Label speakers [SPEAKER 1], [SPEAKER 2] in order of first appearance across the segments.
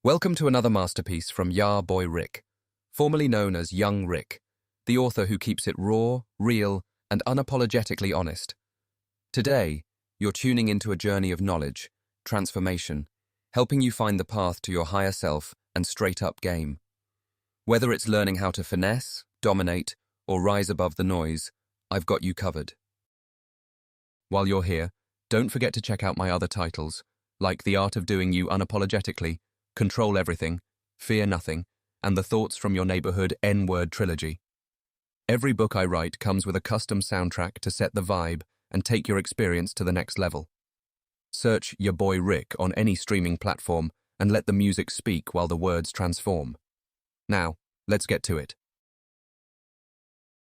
[SPEAKER 1] Welcome to another masterpiece from Boy Rick, formerly known as Young Rick, the author who keeps it raw, real, and unapologetically honest. Today, you're tuning into a journey of knowledge, transformation, helping you find the path to your higher self and straight-up game. Whether it's learning how to finesse, dominate, or rise above the noise, I've got you covered. While you're here, don't forget to check out my other titles, like The Art of Doing You Unapologetically, Control Everything, Fear Nothing, and the Thoughts from Your Neighborhood N-Word trilogy. Every book I write comes with a custom soundtrack to set the vibe and take your experience to the next level. Search Your Boy Rick on any streaming platform and let the music speak while the words transform. Now, let's get to it.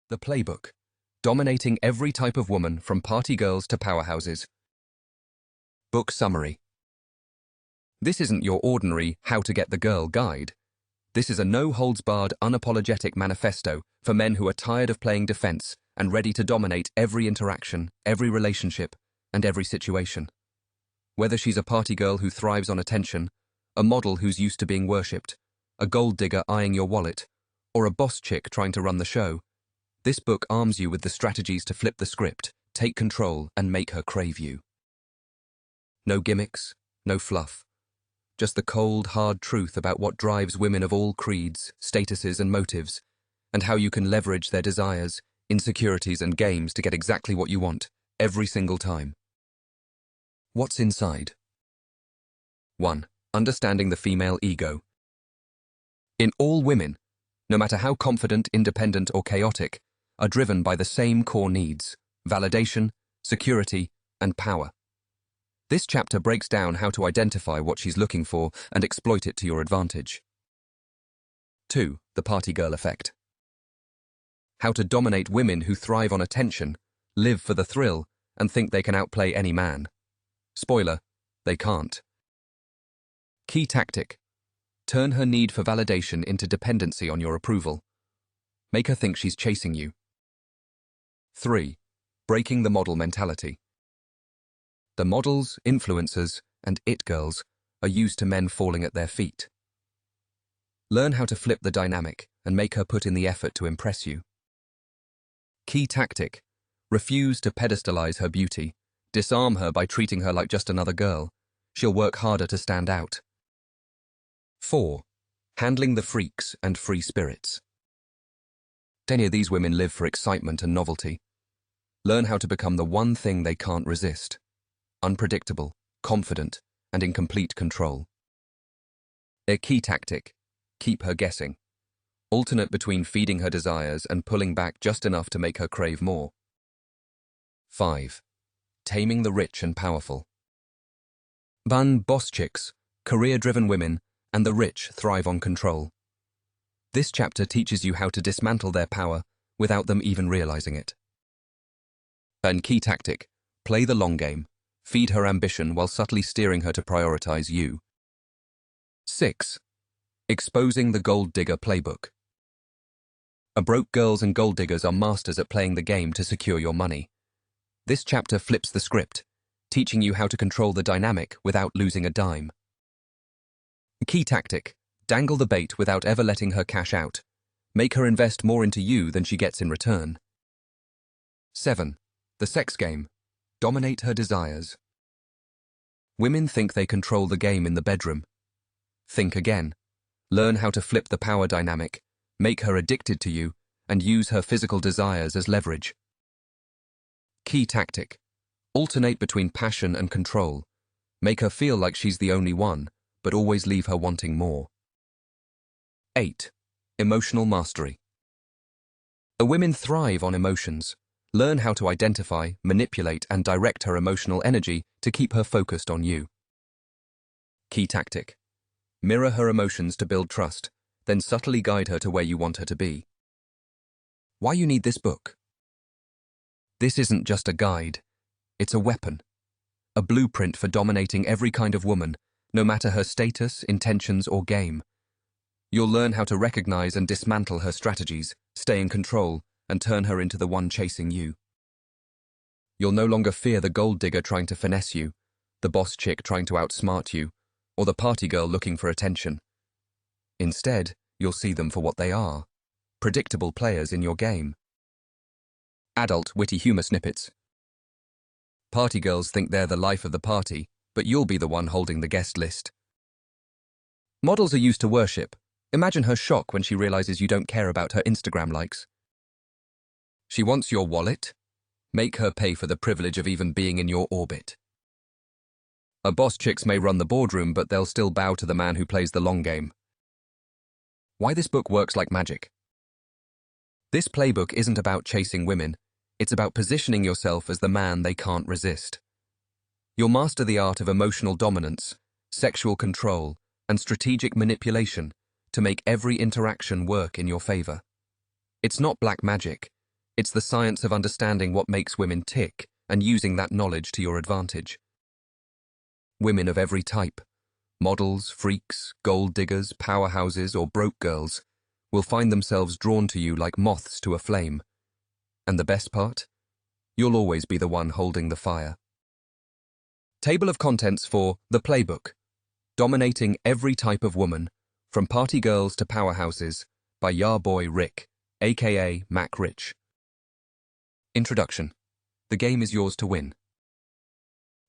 [SPEAKER 1] The Playbook, dominating every type of woman from party girls to powerhouses. Book summary. This isn't your ordinary How to Get the Girl guide. This is a no-holds-barred, unapologetic manifesto for men who are tired of playing defense and ready to dominate every interaction, every relationship, and every situation. Whether she's a party girl who thrives on attention, a model who's used to being worshipped, a gold digger eyeing your wallet, or a boss chick trying to run the show, this book arms you with the strategies to flip the script, take control, and make her crave you. No gimmicks, no fluff. Just the cold, hard truth about what drives women of all creeds, statuses, and motives, and how you can leverage their desires, insecurities, and games to get exactly what you want, every single time. What's inside? 1. Understanding the female ego. In all women, no matter how confident, independent, or chaotic, are driven by the same core needs: validation, security, and power. This chapter breaks down how to identify what she's looking for and exploit it to your advantage. 2. The party girl effect. How to dominate women who thrive on attention, live for the thrill, and think they can outplay any man. Spoiler, they can't. Key tactic. Turn her need for validation into dependency on your approval. Make her think she's chasing you. 3. Breaking the model mentality. The models, influencers, and it girls are used to men falling at their feet. Learn how to flip the dynamic and make her put in the effort to impress you. Key tactic. Refuse to pedestalize her beauty. Disarm her by treating her like just another girl. She'll work harder to stand out. 4. Handling the freaks and free spirits. Many of these women live for excitement and novelty. Learn how to become the one thing they can't resist. Unpredictable, confident, and in complete control. A key tactic. Keep her guessing. Alternate between feeding her desires and pulling back just enough to make her crave more. 5. Taming the rich and powerful. Boss chicks, career-driven women, and the rich thrive on control. This chapter teaches you how to dismantle their power without them even realizing it. And key tactic. Play the long game. Feed her ambition while subtly steering her to prioritize you. 6. Exposing the gold digger playbook. Broke girls and gold diggers are masters at playing the game to secure your money. This chapter flips the script, teaching you how to control the dynamic without losing a dime. Key tactic. Dangle the bait without ever letting her cash out. Make her invest more into you than she gets in return. 7. The sex game. Dominate her desires. Women think they control the game in the bedroom. Think again. Learn how to flip the power dynamic, make her addicted to you, and use her physical desires as leverage. Key tactic. Alternate between passion and control. Make her feel like she's the only one, but always leave her wanting more. 8. Emotional mastery. The women thrive on emotions. Learn how to identify, manipulate, and direct her emotional energy to keep her focused on you. Key tactic. Mirror her emotions to build trust, then subtly guide her to where you want her to be. Why you need this book? This isn't just a guide. It's a weapon. A blueprint for dominating every kind of woman, no matter her status, intentions, or game. You'll learn how to recognize and dismantle her strategies, stay in control, and turn her into the one chasing you. You'll no longer fear the gold digger trying to finesse you, the boss chick trying to outsmart you, or the party girl looking for attention. Instead, you'll see them for what they are, predictable players in your game. Adult witty humor snippets. Party girls think they're the life of the party, but you'll be the one holding the guest list. Models are used to worship. Imagine her shock when she realizes you don't care about her Instagram likes. She wants your wallet? Make her pay for the privilege of even being in your orbit. A boss chicks may run the boardroom, but they'll still bow to the man who plays the long game. Why this book works like magic. This playbook isn't about chasing women, it's about positioning yourself as the man they can't resist. You'll master the art of emotional dominance, sexual control, and strategic manipulation to make every interaction work in your favor. It's not black magic, it's the science of understanding what makes women tick and using that knowledge to your advantage. Women of every type, models, freaks, gold diggers, powerhouses, or broke girls, will find themselves drawn to you like moths to a flame. And the best part? You'll always be the one holding the fire. Table of contents for The Playbook, Dominating Every Type of Woman, From Party Girls to Powerhouses, by Ya Boy Rick, aka Mac Rich. Introduction. The game is yours to win.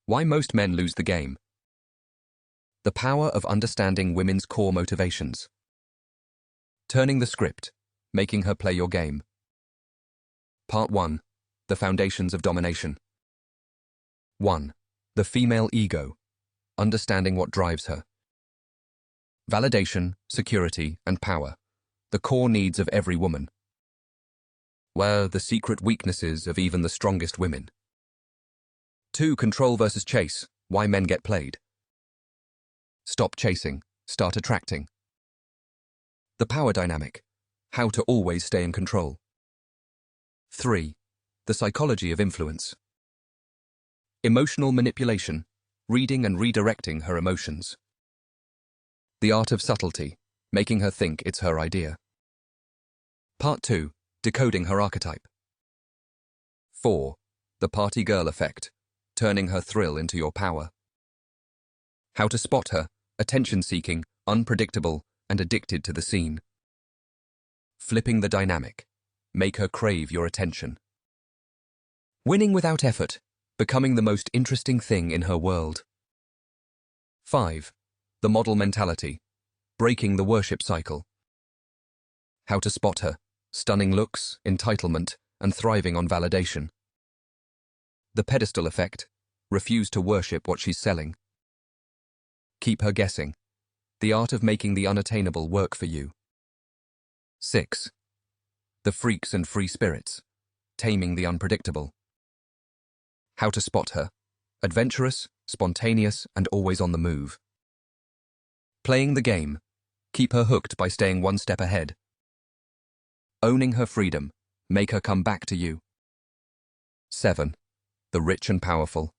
[SPEAKER 1] Why most men lose the game. The power of understanding women's core motivations. Turning the script, making her play your game. Part 1. The Foundations of Domination. 1. The female ego. Understanding what drives her. Validation, security, and power. The core needs of every woman. Where the secret weaknesses of even the strongest women. 2. Control versus chase. Why men get played. Stop chasing. Start attracting. The power dynamic. How to always stay in control. 3. The psychology of influence. Emotional manipulation. Reading and redirecting her emotions. The art of subtlety. Making her think it's her idea. Part 2. Decoding her archetype. 4. The party girl effect. Turning her thrill into your power. How to spot her. Attention-seeking, unpredictable, and addicted to the scene. Flipping the dynamic. Make her crave your attention. Winning without effort. Becoming the most interesting thing in her world. 5. The model mentality. Breaking the worship cycle. How to spot her. Stunning looks, entitlement, and thriving on validation. The pedestal effect. Refuse to worship what she's selling. Keep her guessing. The art of making the unattainable work for you. 6. The freaks and free spirits. Taming the unpredictable. How to spot her. Adventurous, spontaneous, and always on the move. Playing the game. Keep her hooked by staying one step ahead. Owning her freedom. Make her come back to you. 7. The rich and powerful.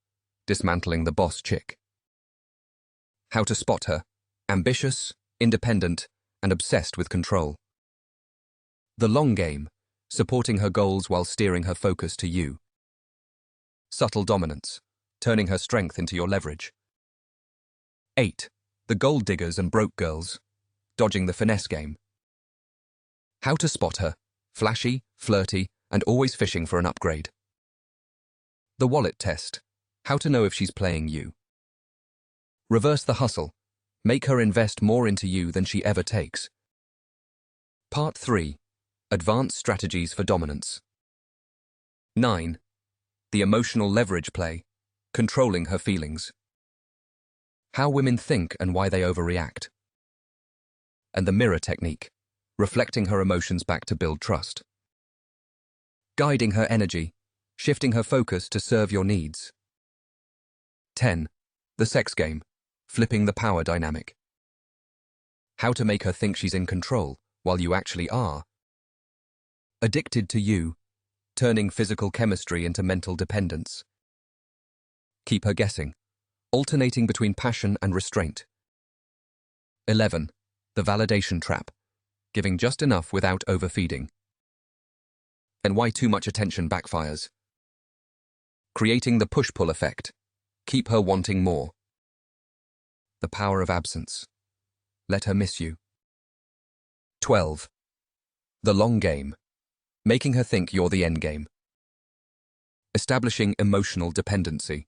[SPEAKER 1] Dismantling the boss chick. How to spot her. Ambitious, independent, and obsessed with control. The long game. Supporting her goals while steering her focus to you. Subtle dominance. Turning her strength into your leverage. 8. The gold diggers and broke girls. Dodging the finesse game. How to spot her. Flashy, flirty, and always fishing for an upgrade. The wallet test. How to know if she's playing you. Reverse the hustle. Make her invest more into you than she ever takes. Part 3. Advanced strategies for dominance. 9. The emotional leverage play. Controlling her feelings. How women think and why they overreact. And the mirror technique. Reflecting her emotions back to build trust. Guiding her energy. Shifting her focus to serve your needs. 10. The sex game. Flipping the power dynamic. How to make her think she's in control while you actually are. Addicted to you. Turning physical chemistry into mental dependence. Keep her guessing. Alternating between passion and restraint. 11. The validation trap. Giving just enough without overfeeding. And why too much attention backfires. Creating the push-pull effect. Keep her wanting more. The power of absence. Let her miss you. 12. The long game. Making her think you're the endgame. Establishing emotional dependency.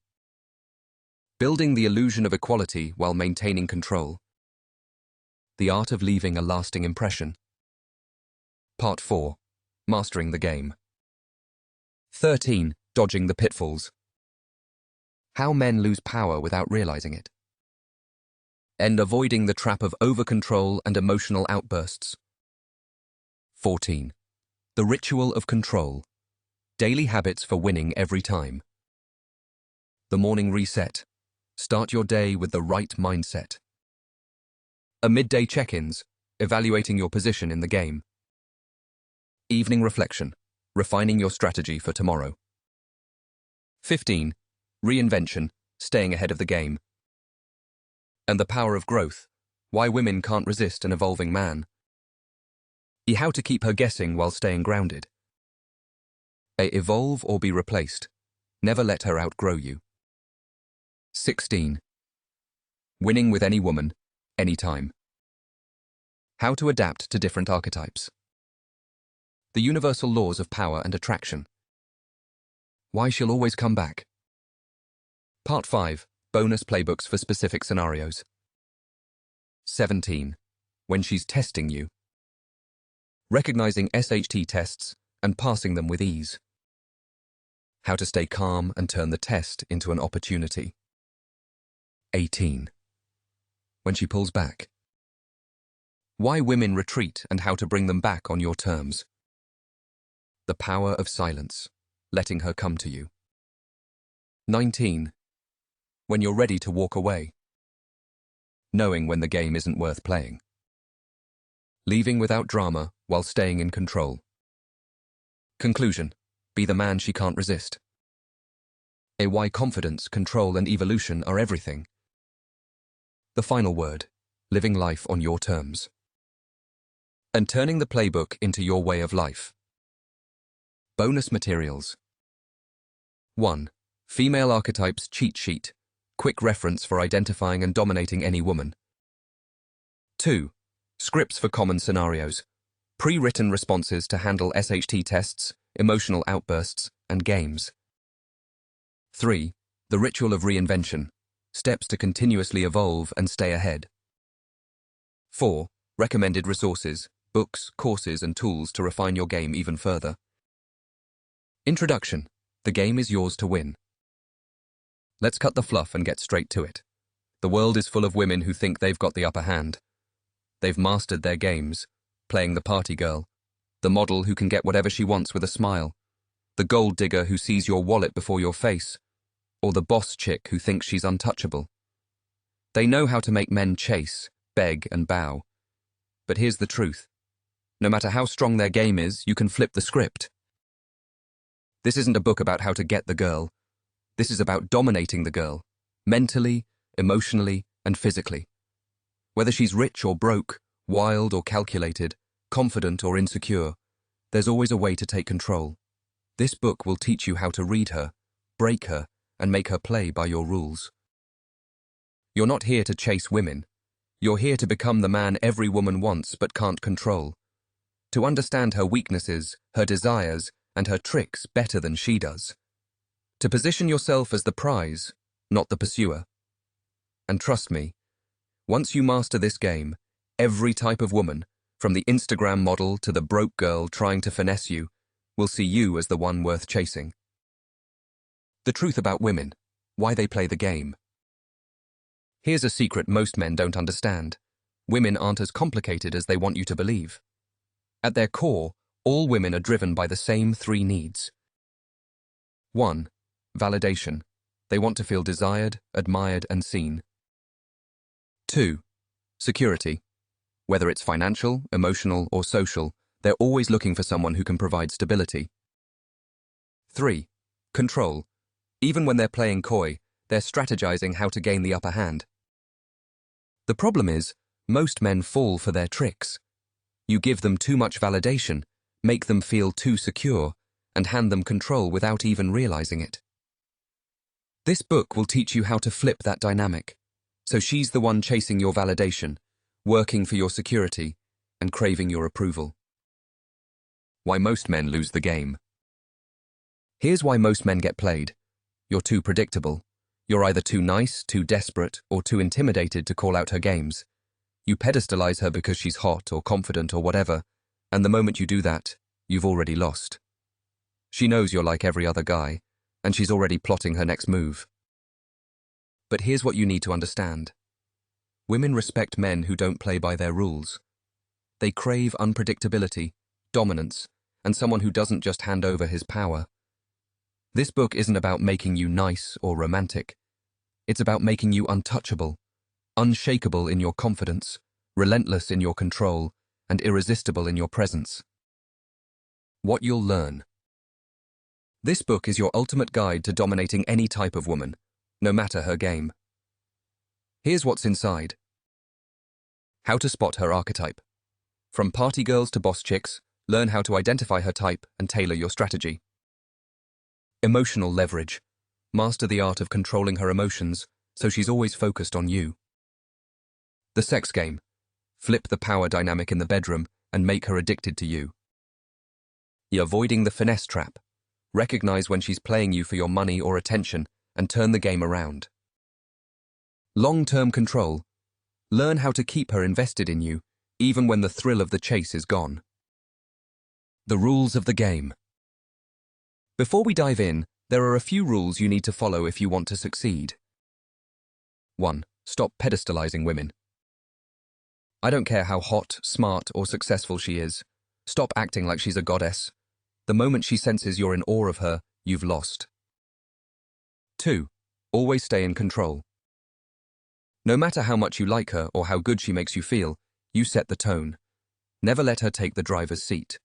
[SPEAKER 1] Building the illusion of equality while maintaining control. The art of leaving a lasting impression. Part 4. Mastering the game. 13. Dodging the pitfalls. How men lose power without realizing it. And avoiding the trap of over-control and emotional outbursts. 14. The ritual of control. Daily habits for winning every time. The morning reset. Start your day with the right mindset. A midday check-ins. Evaluating your position in the game. Evening reflection. Refining your strategy for tomorrow. 15. Reinvention. Staying ahead of the game. And the power of growth. Why women can't resist an evolving man. How to keep her guessing while staying grounded. Evolve or be replaced. Never let her outgrow you. 16. Winning with any woman, anytime. How to adapt to different archetypes. The universal laws of power and attraction. Why she'll always come back. Part 5. Bonus playbooks for specific scenarios. 17. When she's testing you. Recognizing SHT tests and passing them with ease. How to stay calm and turn the test into an opportunity. 18. When she pulls back. Why women retreat and how to bring them back on your terms. The power of silence, letting her come to you. 19. When you're ready to walk away. Knowing when the game isn't worth playing. Leaving without drama while staying in control. Conclusion. Be the man she can't resist. Why confidence, control, and evolution are everything. The final word. Living life on your terms. And turning the playbook into your way of life. Bonus materials. 1. Female Archetypes Cheat Sheet. Quick reference for identifying and dominating any woman. 2. Scripts for common scenarios. Pre-written responses to handle SHT tests, emotional outbursts, and games. 3. The ritual of reinvention. Steps to continuously evolve and stay ahead. 4. Recommended resources, books, courses, and tools to refine your game even further. Introduction. The game is yours to win. Let's cut the fluff and get straight to it. The world is full of women who think they've got the upper hand. They've mastered their games, playing the party girl, the model who can get whatever she wants with a smile, the gold digger who sees your wallet before your face, or the boss chick who thinks she's untouchable. They know how to make men chase, beg, and bow. But here's the truth. No matter how strong their game is, you can flip the script. This isn't a book about how to get the girl. This is about dominating the girl, mentally, emotionally, and physically. Whether she's rich or broke, wild or calculated, confident or insecure, there's always a way to take control. This book will teach you how to read her, break her, and make her play by your rules. You're not here to chase women. You're here to become the man every woman wants but can't control. To understand her weaknesses, her desires, and her tricks better than she does. To position yourself as the prize, not the pursuer. And trust me, once you master this game, every type of woman, from the Instagram model to the broke girl trying to finesse you, will see you as the one worth chasing. The truth about women, why they play the game. Here's a secret most men don't understand. Women aren't as complicated as they want you to believe. At their core, all women are driven by the same 3 needs. 1. Validation. They want to feel desired, admired, and seen. 2. Security. Whether it's financial, emotional, or social, they're always looking for someone who can provide stability. 3. Control. Even when they're playing coy, they're strategizing how to gain the upper hand. The problem is, most men fall for their tricks. You give them too much validation, make them feel too secure, and hand them control without even realizing it. This book will teach you how to flip that dynamic. So she's the one chasing your validation, working for your security, and craving your approval. Why most men lose the game. Here's why most men get played. You're too predictable. You're either too nice, too desperate, or too intimidated to call out her games. You pedestalize her because she's hot or confident or whatever, and the moment you do that, you've already lost. She knows you're like every other guy, and she's already plotting her next move. But here's what you need to understand. Women respect men who don't play by their rules. They crave unpredictability, dominance, and someone who doesn't just hand over his power. This book isn't about making you nice or romantic. It's about making you untouchable, unshakable in your confidence, relentless in your control, and irresistible in your presence. What you'll learn. This book is your ultimate guide to dominating any type of woman, no matter her game. Here's what's inside. How to spot her archetype. From party girls to boss chicks, learn how to identify her type and tailor your strategy. Emotional leverage. Master the art of controlling her emotions so she's always focused on you. The sex game. Flip the power dynamic in the bedroom and make her addicted to you. Avoiding the finesse trap. Recognize when she's playing you for your money or attention and turn the game around. Long-term control. Learn how to keep her invested in you, even when the thrill of the chase is gone. The rules of the game. Before we dive in, there are a few rules you need to follow if you want to succeed. 1. Stop pedestalizing women. I don't care how hot, smart, or successful she is. Stop acting like she's a goddess. The moment she senses you're in awe of her, you've lost. 2. Always stay in control. No matter how much you like her or how good she makes you feel, you set the tone. Never let her take the driver's seat.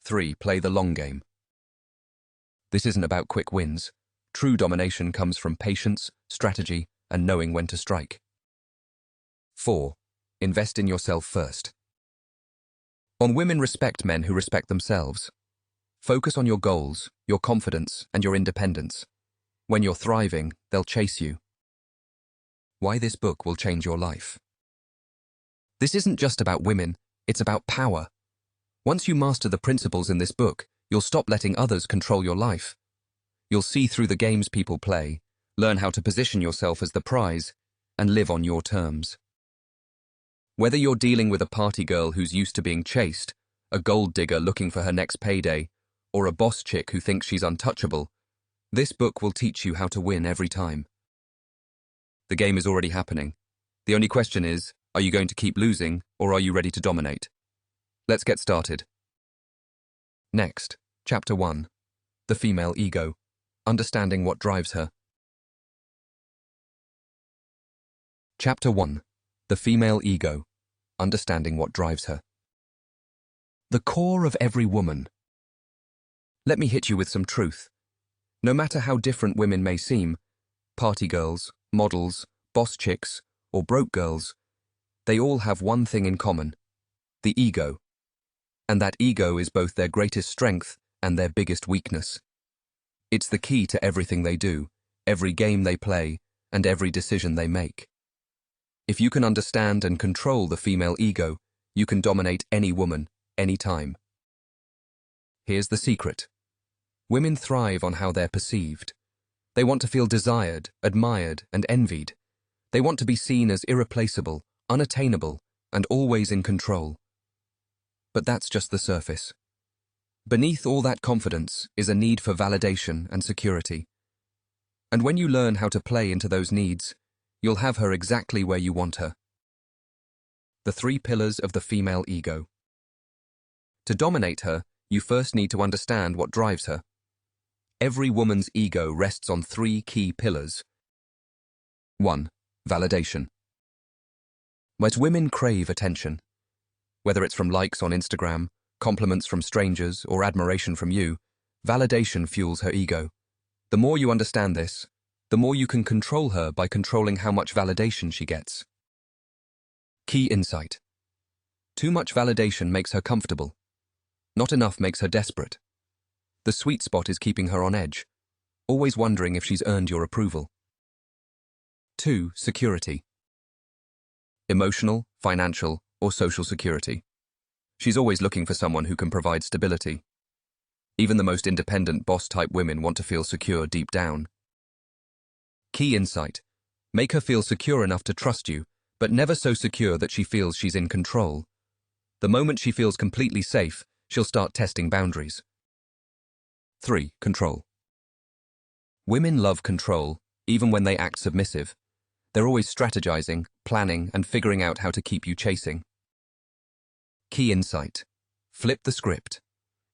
[SPEAKER 1] 3. Play the long game. This isn't about quick wins. True domination comes from patience, strategy, and knowing when to strike. 4. Invest in yourself first. Women respect men who respect themselves. Focus on your goals, your confidence, and your independence. When you're thriving, they'll chase you. Why this book will change your life. This isn't just about women, it's about power. Once you master the principles in this book, you'll stop letting others control your life. You'll see through the games people play, learn how to position yourself as the prize, and live on your terms. Whether you're dealing with a party girl who's used to being chased, a gold digger looking for her next payday, or a boss chick who thinks she's untouchable, this book will teach you how to win every time. The game is already happening. The only question is, are you going to keep losing, or are you ready to dominate? Let's get started. Next, Chapter 1. The Female Ego. Understanding what drives her. Chapter 1. The Female Ego. Understanding what drives her. The core of every woman. Let me hit you with some truth. No matter how different women may seem, party girls, models, boss chicks, or broke girls, they all have one thing in common: the ego. And that ego is both their greatest strength and their biggest weakness. It's the key to everything they do, every game they play, and every decision they make. If you can understand and control the female ego, you can dominate any woman, anytime. Here's the secret. Women thrive on how they're perceived. They want to feel desired, admired, and envied. They want to be seen as irreplaceable, unattainable, and always in control. But that's just the surface. Beneath all that confidence is a need for validation and security. And when you learn how to play into those needs, you'll have her exactly where you want her. The 3 pillars of the female ego. To dominate her, you first need to understand what drives her. Every woman's ego rests on 3 key pillars. 1. Validation. Most women crave attention. Whether it's from likes on Instagram, compliments from strangers, or admiration from you, validation fuels her ego. The more you understand this, the more you can control her by controlling how much validation she gets. Key insight. Too much validation makes her comfortable. Not enough makes her desperate. The sweet spot is keeping her on edge, always wondering if she's earned your approval. 2. Security. Emotional, financial, or social security. She's always looking for someone who can provide stability. Even the most independent boss-type women want to feel secure deep down. Key insight. Make her feel secure enough to trust you, but never so secure that she feels she's in control. The moment she feels completely safe, she'll start testing boundaries. 3. Control. Women love control, even when they act submissive. They're always strategizing, planning, and figuring out how to keep you chasing. Key insight. Flip the script.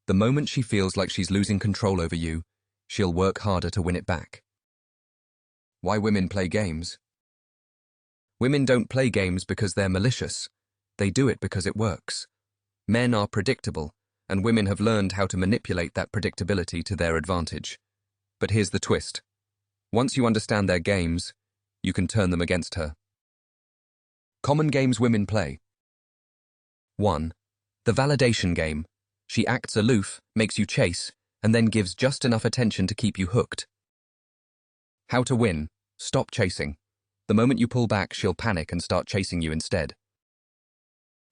[SPEAKER 1] The moment she feels like she's losing control over you, she'll work harder to win it back. Why women play games? Women don't play games because they're malicious. They do it because it works. Men are predictable, and women have learned how to manipulate that predictability to their advantage. But here's the twist. Once you understand their games, you can turn them against her. Common games women play. 1. The validation game. She acts aloof, makes you chase, and then gives just enough attention to keep you hooked. How to win. Stop chasing. The moment you pull back, she'll panic and start chasing you instead.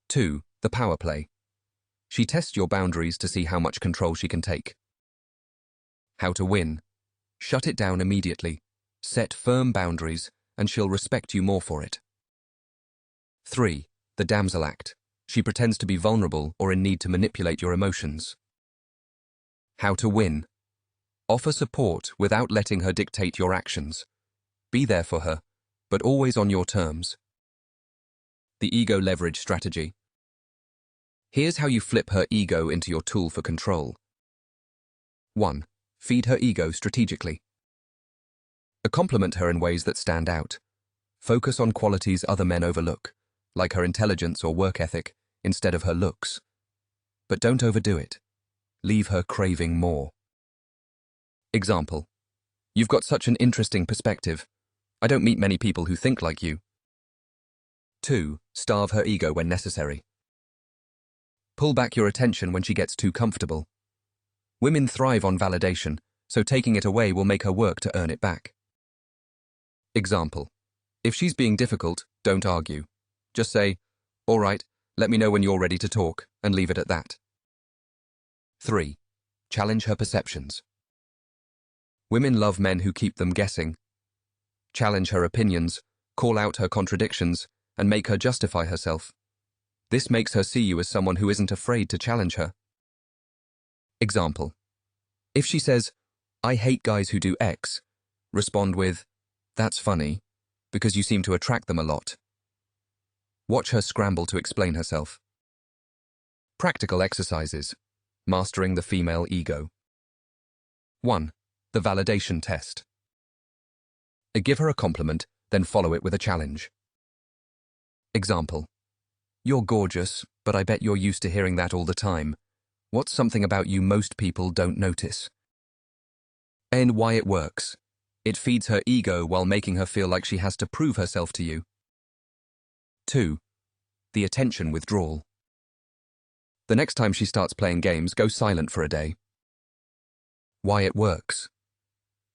[SPEAKER 1] 2. The power play. She tests your boundaries to see how much control she can take. How to win. Shut it down immediately. Set firm boundaries, and she'll respect you more for it. 3. The damsel act. She pretends to be vulnerable or in need to manipulate your emotions. How to win. Offer support without letting her dictate your actions. Be there for her, but always on your terms. The ego leverage strategy. Here's how you flip her ego into your tool for control. 1. Feed her ego strategically. Compliment her in ways that stand out. Focus on qualities other men overlook, like her intelligence or work ethic, instead of her looks. But don't overdo it. Leave her craving more. Example. You've got such an interesting perspective. I don't meet many people who think like you. 2. Starve her ego when necessary. Pull back your attention when she gets too comfortable. Women thrive on validation, so taking it away will make her work to earn it back. Example. If she's being difficult, don't argue. Just say, "All right, let me know when you're ready to talk," and leave it at that. 3. Challenge her perceptions. Women love men who keep them guessing. Challenge her opinions, call out her contradictions, and make her justify herself. This makes her see you as someone who isn't afraid to challenge her. Example. If she says, "I hate guys who do X," respond with, "That's funny, because you seem to attract them a lot." Watch her scramble to explain herself. Practical exercises. Mastering the female ego. 1. The validation test. Give her a compliment, then follow it with a challenge. Example. You're gorgeous, but I bet you're used to hearing that all the time. What's something about you most people don't notice? And why it works. It feeds her ego while making her feel like she has to prove herself to you. 2. The attention withdrawal. The next time she starts playing games, go silent for a day. Why it works.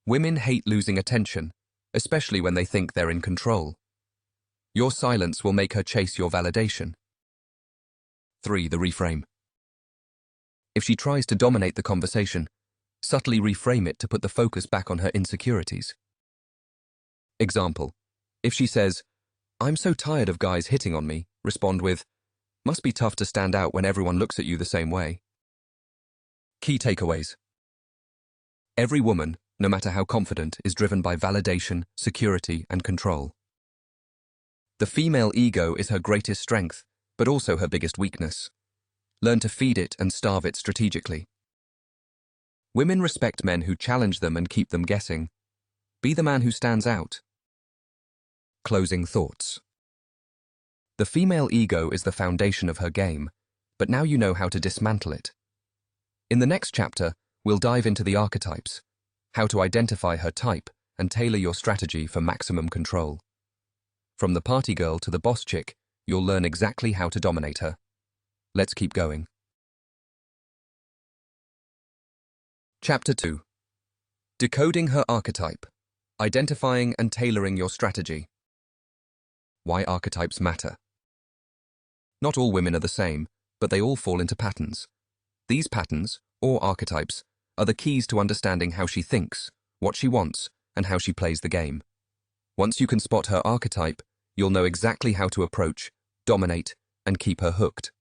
[SPEAKER 1] Women hate losing attention, especially when they think they're in control. Your silence will make her chase your validation. 3. The reframe. If she tries to dominate the conversation, subtly reframe it to put the focus back on her insecurities. Example. If she says, "I'm so tired of guys hitting on me," respond with, "Must be tough to stand out when everyone looks at you the same way." Key takeaways. Every woman, no matter how confident, is driven by validation, security, and control. The female ego is her greatest strength, but also her biggest weakness. Learn to feed it and starve it strategically. Women respect men who challenge them and keep them guessing. Be the man who stands out. Closing thoughts. The female ego is the foundation of her game, but now you know how to dismantle it. In the next chapter, we'll dive into the archetypes, how to identify her type, and tailor your strategy for maximum control. From the party girl to the boss chick, you'll learn exactly how to dominate her. Let's keep going. Chapter 2. Decoding her archetype. Identifying and tailoring your strategy. Why archetypes matter. Not all women are the same, but they all fall into patterns. These patterns, or archetypes, are the keys to understanding how she thinks, what she wants, and how she plays the game. Once you can spot her archetype, you'll know exactly how to approach, dominate, and keep her hooked.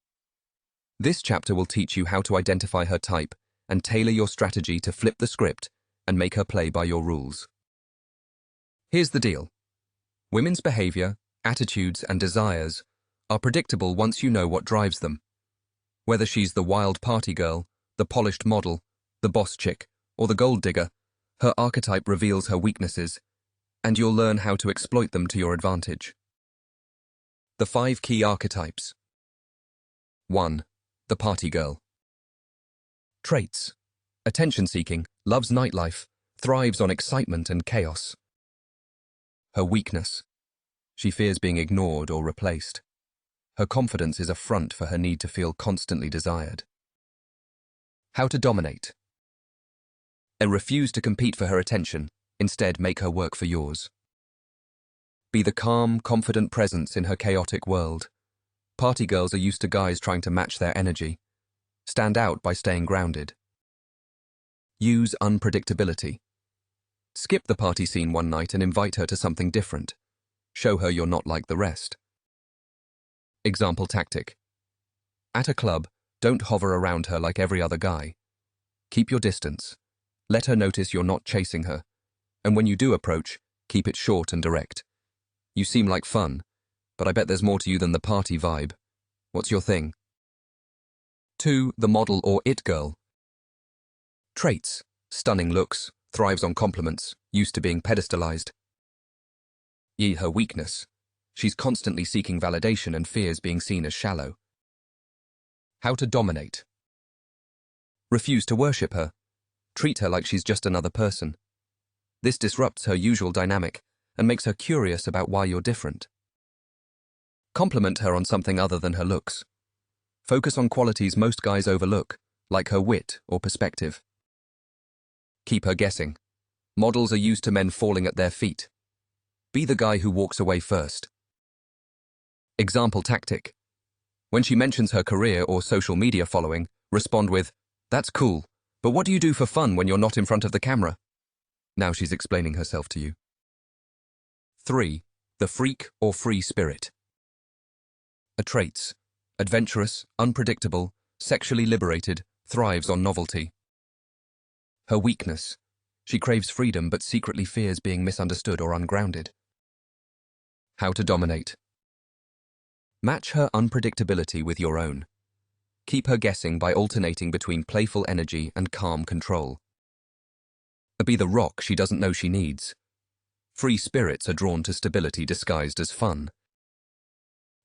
[SPEAKER 1] This chapter will teach you how to identify her type and tailor your strategy to flip the script and make her play by your rules. Here's the deal. Women's behavior, attitudes, and desires are predictable once you know what drives them. Whether she's the wild party girl, the polished model, the boss chick, or the gold digger, her archetype reveals her weaknesses, and you'll learn how to exploit them to your advantage. The 5 key archetypes. 1. The party girl. Traits: attention-seeking, loves nightlife, thrives on excitement and chaos. Her weakness: she fears being ignored or replaced. Her confidence is a front for her need to feel constantly desired. How to dominate. Refuse to compete for her attention, instead make her work for yours. Be the calm, confident presence in her chaotic world. Party girls are used to guys trying to match their energy. Stand out by staying grounded. Use unpredictability. Skip the party scene one night and invite her to something different. Show her you're not like the rest. Example tactic. At a club, don't hover around her like every other guy. Keep your distance. Let her notice you're not chasing her. And when you do approach, keep it short and direct. You seem like fun, but I bet there's more to you than the party vibe. What's your thing? 2. The model or it girl. Traits: stunning looks, thrives on compliments, used to being pedestalized. Her weakness: she's constantly seeking validation and fears being seen as shallow. How to dominate. Refuse to worship her. Treat her like she's just another person. This disrupts her usual dynamic and makes her curious about why you're different. Compliment her on something other than her looks. Focus on qualities most guys overlook, like her wit or perspective. Keep her guessing. Models are used to men falling at their feet. Be the guy who walks away first. Example tactic. When she mentions her career or social media following, respond with, "That's cool, but what do you do for fun when you're not in front of the camera?" Now she's explaining herself to you. 3. The freak or free spirit. Traits: adventurous, unpredictable, sexually liberated, thrives on novelty. Her weakness: she craves freedom but secretly fears being misunderstood or ungrounded. How to dominate. Match her unpredictability with your own. Keep her guessing by alternating between playful energy and calm control. Be the rock she doesn't know she needs. Free spirits are drawn to stability disguised as fun.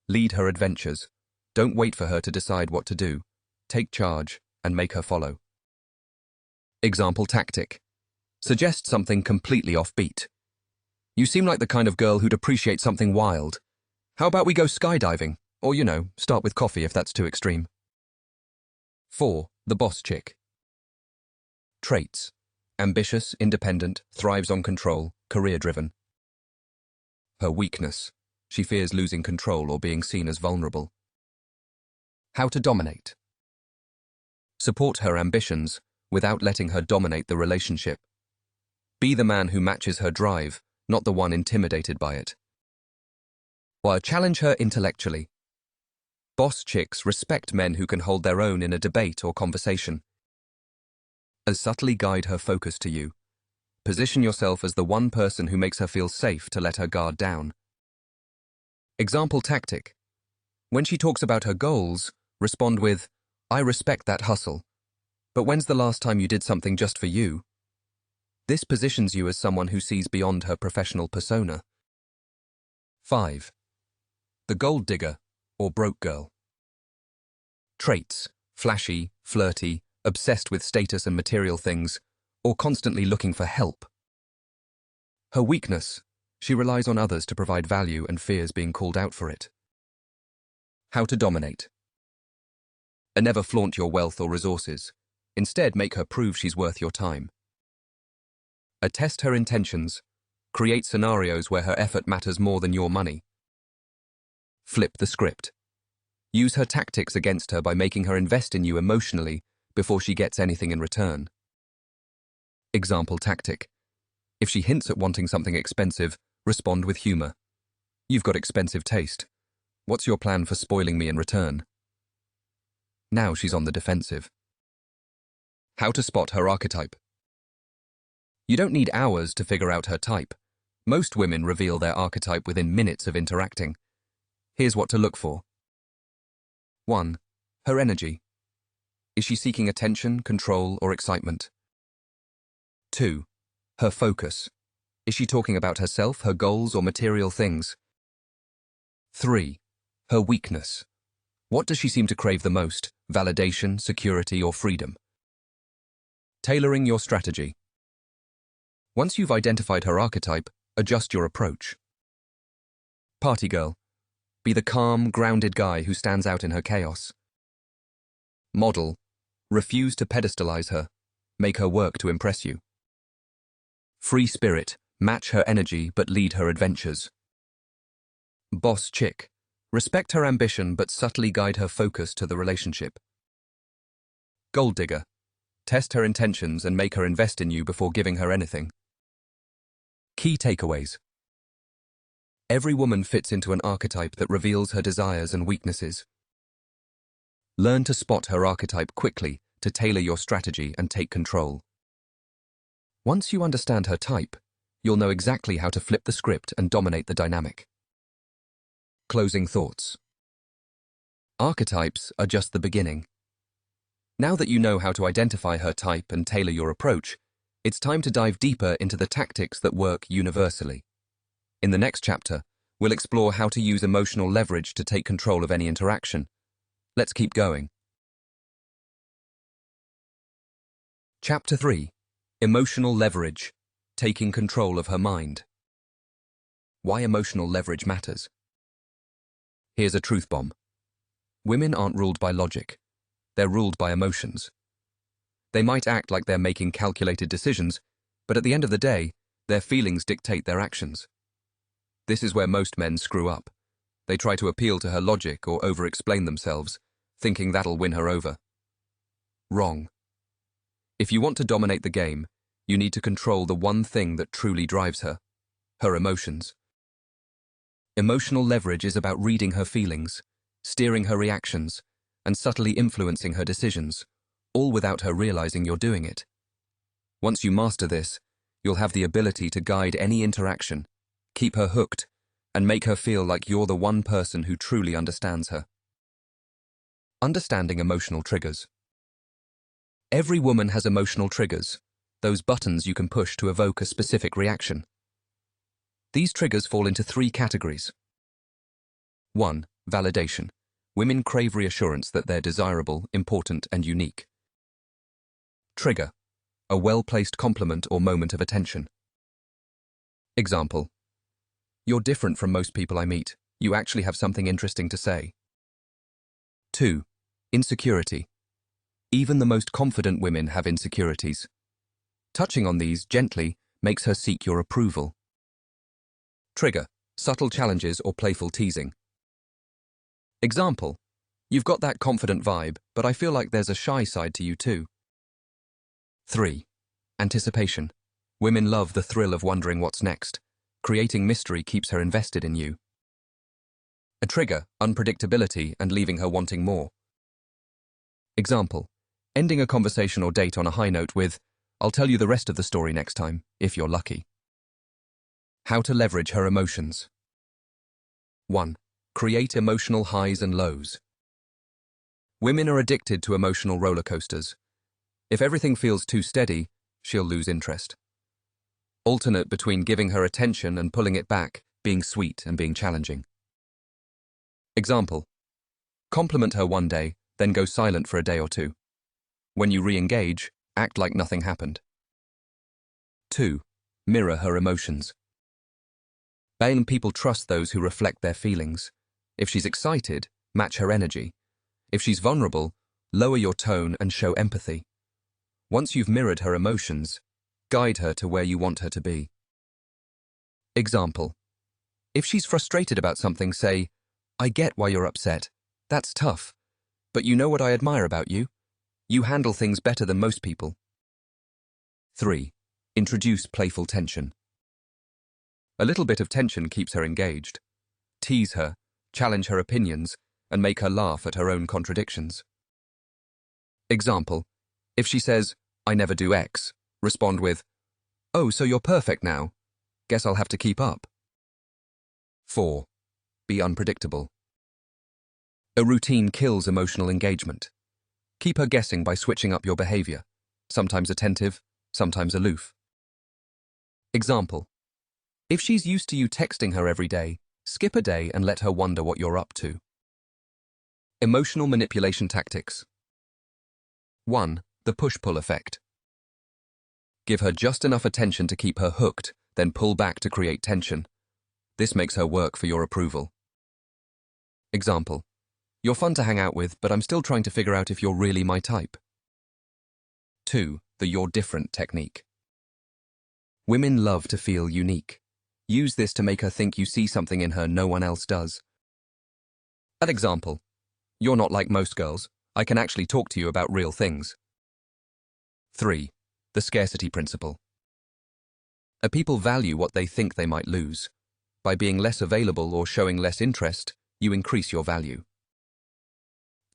[SPEAKER 1] Lead her adventures. Don't wait for her to decide what to do. Take charge and make her follow. Example tactic. Suggest something completely offbeat. You seem like the kind of girl who'd appreciate something wild. How about we go skydiving? Or, start with coffee if that's too extreme. 4. The boss chick. Traits: ambitious, independent, thrives on control, career-driven. Her weakness: she fears losing control or being seen as vulnerable. How to dominate. Support her ambitions without letting her dominate the relationship. Be the man who matches her drive, not the one intimidated by it. While challenge her intellectually. Boss chicks respect men who can hold their own in a debate or conversation. Subtly guide her focus to you. Position yourself as the one person who makes her feel safe to let her guard down. Example tactic. When she talks about her goals, respond with, "I respect that hustle, but when's the last time you did something just for you?" This positions you as someone who sees beyond her professional persona. 5. The gold digger or broke girl. Traits: flashy, flirty, obsessed with status and material things, or constantly looking for help. Her weakness: she relies on others to provide value and fears being called out for it. How to dominate. Never flaunt your wealth or resources. Instead, make her prove she's worth your time. Test her intentions. Create scenarios where her effort matters more than your money. Flip the script. Use her tactics against her by making her invest in you emotionally before she gets anything in return. Example tactic. If she hints at wanting something expensive, respond with humor. You've got expensive taste. What's your plan for spoiling me in return? Now she's on the defensive. How to spot her archetype. You don't need hours to figure out her type. Most women reveal their archetype within minutes of interacting. Here's what to look for. 1. Her energy. Is she seeking attention, control, or excitement? 2. Her focus. Is she talking about herself, her goals, or material things? 3. Her weakness. What does she seem to crave the most? Validation, security, or freedom? Tailoring your strategy. Once you've identified her archetype, adjust your approach. Party girl. Be the calm, grounded guy who stands out in her chaos. Model. Refuse to pedestalize her. Make her work to impress you. Free spirit. Match her energy but lead her adventures. Boss chick. Respect her ambition but subtly guide her focus to the relationship. Gold digger. Test her intentions and make her invest in you before giving her anything. Key takeaways. Every woman fits into an archetype that reveals her desires and weaknesses. Learn to spot her archetype quickly to tailor your strategy and take control. Once you understand her type, you'll know exactly how to flip the script and dominate the dynamic. Closing thoughts. Archetypes are just the beginning. Now that you know how to identify her type and tailor your approach, it's time to dive deeper into the tactics that work universally. In the next chapter, we'll explore how to use emotional leverage to take control of any interaction. Let's keep going. Chapter 3. Emotional leverage. Taking control of her mind. Why emotional leverage matters. Here's a truth bomb. Women aren't ruled by logic. They're ruled by emotions. They might act like they're making calculated decisions, but at the end of the day, their feelings dictate their actions. This is where most men screw up. They try to appeal to her logic or over-explain themselves, thinking that'll win her over. Wrong. If you want to dominate the game, you need to control the one thing that truly drives her: her emotions. Emotional leverage is about reading her feelings, steering her reactions, and subtly influencing her decisions, all without her realizing you're doing it. Once you master this, you'll have the ability to guide any interaction, keep her hooked, and make her feel like you're the one person who truly understands her. Understanding emotional triggers. Every woman has emotional triggers, those buttons you can push to evoke a specific reaction. These triggers fall into 3 categories. 1. Validation. Women crave reassurance that they're desirable, important, and unique. Trigger. A well-placed compliment or moment of attention. Example. You're different from most people I meet. You actually have something interesting to say. 2. Insecurity. Even the most confident women have insecurities. Touching on these gently makes her seek your approval. Trigger. Subtle challenges or playful teasing. Example. You've got that confident vibe, but I feel like there's a shy side to you too. 3. Anticipation. Women love the thrill of wondering what's next. Creating mystery keeps her invested in you. A trigger. Unpredictability and leaving her wanting more. Example. Ending a conversation or date on a high note with, "I'll tell you the rest of the story next time, if you're lucky." How to leverage her emotions. 1. Create emotional highs and lows. Women are addicted to emotional roller coasters. If everything feels too steady, she'll lose interest. Alternate between giving her attention and pulling it back, being sweet and being challenging. Example. Compliment her one day, then go silent for a day or two. When you re-engage, act like nothing happened. 2. Mirror her emotions. Male people trust those who reflect their feelings. If she's excited, match her energy. If she's vulnerable, lower your tone and show empathy. Once you've mirrored her emotions, guide her to where you want her to be. Example. If she's frustrated about something, say, "I get why you're upset. That's tough. But you know what I admire about you? You handle things better than most people." 3. Introduce playful tension. A little bit of tension keeps her engaged. Tease her, challenge her opinions, and make her laugh at her own contradictions. Example. If she says, "I never do X," respond with, "Oh, so you're perfect now. Guess I'll have to keep up." 4. Be unpredictable. A routine kills emotional engagement. Keep her guessing by switching up your behavior, sometimes attentive, sometimes aloof. Example. If she's used to you texting her every day, skip a day and let her wonder what you're up to. Emotional manipulation tactics. 1. The push-pull effect. Give her just enough attention to keep her hooked, then pull back to create tension. This makes her work for your approval. Example. You're fun to hang out with, but I'm still trying to figure out if you're really my type. 2. The "you're different" technique. Women love to feel unique. Use this to make her think you see something in her no one else does. An example. You're not like most girls. I can actually talk to you about real things. 3. The scarcity principle. People value what they think they might lose. By being less available or showing less interest, you increase your value.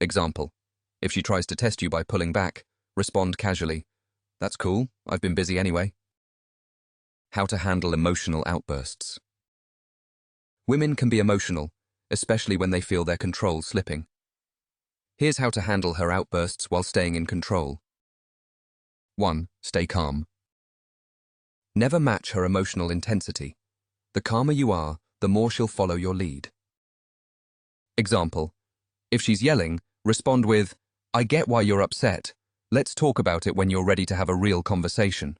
[SPEAKER 1] Example. If she tries to test you by pulling back, respond casually, "That's cool, I've been busy anyway." How to handle emotional outbursts. Women can be emotional, especially when they feel their control slipping. Here's how to handle her outbursts while staying in control. 1. Stay calm. Never match her emotional intensity. The calmer you are, the more she'll follow your lead. Example. If she's yelling, respond with, "I get why you're upset. Let's talk about it when you're ready to have a real conversation."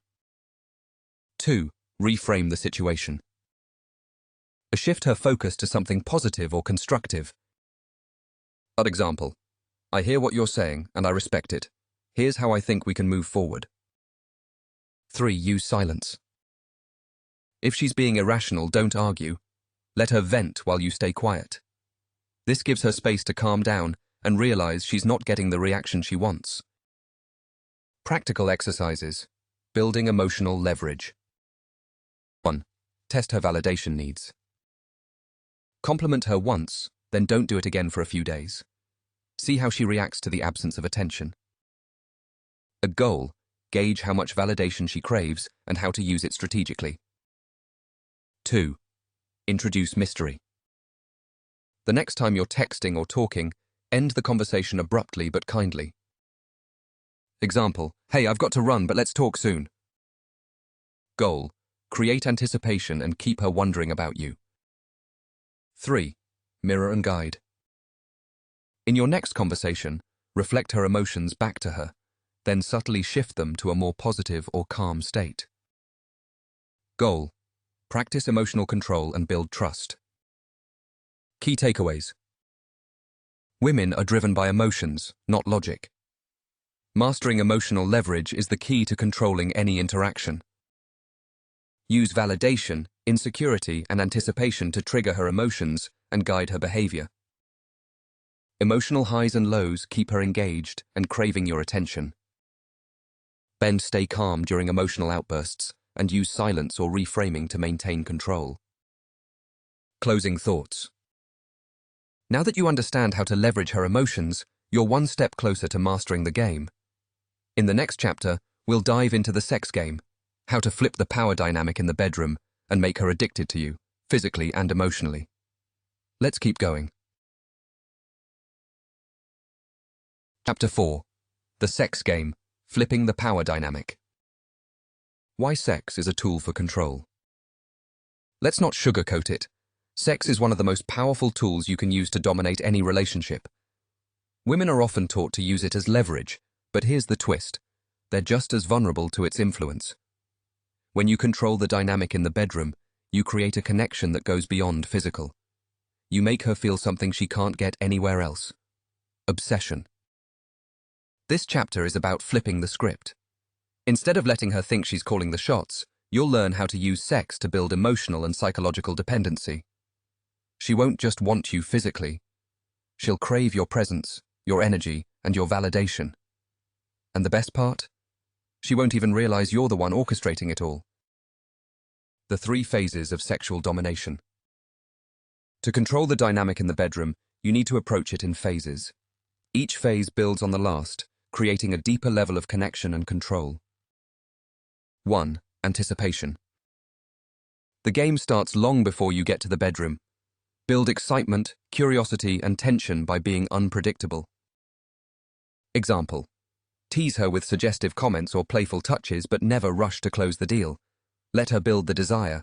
[SPEAKER 1] 2. Reframe the situation. Shift her focus to something positive or constructive. An example. I hear what you're saying, and I respect it. Here's how I think we can move forward. 3. Use silence. If she's being irrational, don't argue. Let her vent while you stay quiet. This gives her space to calm down and realize she's not getting the reaction she wants. Practical exercises. Building emotional leverage. 1. Test her validation needs. Compliment her once, then don't do it again for a few days. See how she reacts to the absence of attention. A goal. Gauge how much validation she craves and how to use it strategically. 2. Introduce mystery. The next time you're texting or talking, end the conversation abruptly but kindly. Example. Hey, I've got to run, but let's talk soon. Goal. Create anticipation and keep her wondering about you. 3. Mirror and guide. In your next conversation, reflect her emotions back to her, then subtly shift them to a more positive or calm state. Goal. Practice emotional control and build trust. Key takeaways. Women are driven by emotions, not logic. Mastering emotional leverage is the key to controlling any interaction. Use validation, insecurity, and anticipation to trigger her emotions and guide her behavior. Emotional highs and lows keep her engaged and craving your attention. Stay calm during emotional outbursts and use silence or reframing to maintain control. Closing thoughts. Now that you understand how to leverage her emotions, you're one step closer to mastering the game. In the next chapter, we'll dive into the sex game, how to flip the power dynamic in the bedroom and make her addicted to you, physically and emotionally. Let's keep going. Chapter 4. The sex game, flipping the power dynamic. Why sex is a tool for control. Let's not sugarcoat it. Sex is one of the most powerful tools you can use to dominate any relationship. Women are often taught to use it as leverage, but here's the twist. They're just as vulnerable to its influence. When you control the dynamic in the bedroom, you create a connection that goes beyond physical. You make her feel something she can't get anywhere else. Obsession. This chapter is about flipping the script. Instead of letting her think she's calling the shots, You'll learn how to use sex to build emotional and psychological dependency. She won't just want you physically. She'll crave your presence, your energy, and your validation. And the best part? She won't even realize you're the one orchestrating it all. The 3 phases of sexual domination. To control the dynamic in the bedroom, you need to approach it in phases. Each phase builds on the last, creating a deeper level of connection and control. 1. Anticipation. The game starts long before you get to the bedroom. Build excitement, curiosity, and tension by being unpredictable. Example: tease her with suggestive comments or playful touches, but never rush to close the deal. Let her build the desire.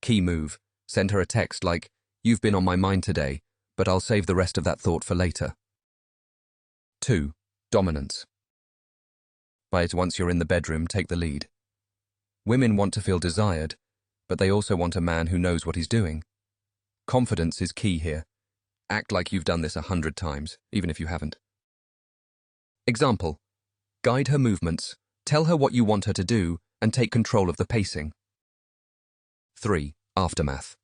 [SPEAKER 1] Key move: send her a text like, "You've been on my mind today, but I'll save the rest of that thought for later." 2. Dominance. Right, once you're in the bedroom, take the lead. Women want to feel desired, but they also want a man who knows what he's doing. Confidence is key here. Act like you've done this 100 times, even if you haven't. Example: guide her movements, tell her what you want her to do, and take control of the pacing. 3. Aftermath.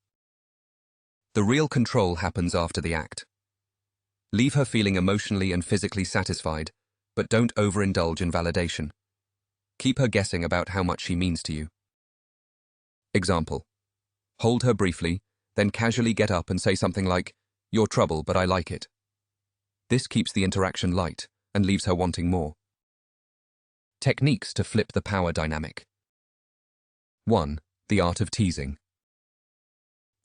[SPEAKER 1] The real control happens after the act. Leave her feeling emotionally and physically satisfied, but don't overindulge in validation. Keep her guessing about how much she means to you. Example: hold her briefly, then casually get up and say something like, "You're trouble, but I like it." This keeps the interaction light and leaves her wanting more. Techniques to flip the power dynamic. 1. The art of teasing.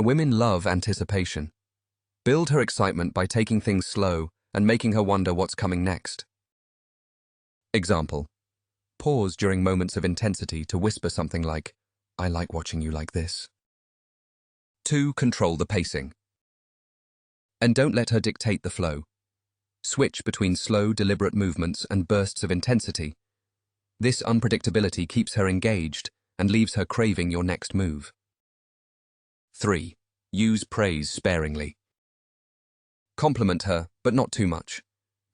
[SPEAKER 1] Women love anticipation. Build her excitement by taking things slow and making her wonder what's coming next. Example: pause during moments of intensity to whisper something like, "I like watching you like this." 2. Control the pacing. And don't let her dictate the flow. Switch between slow, deliberate movements and bursts of intensity. This unpredictability keeps her engaged and leaves her craving your next move. 3. Use praise sparingly. Compliment her, but not too much.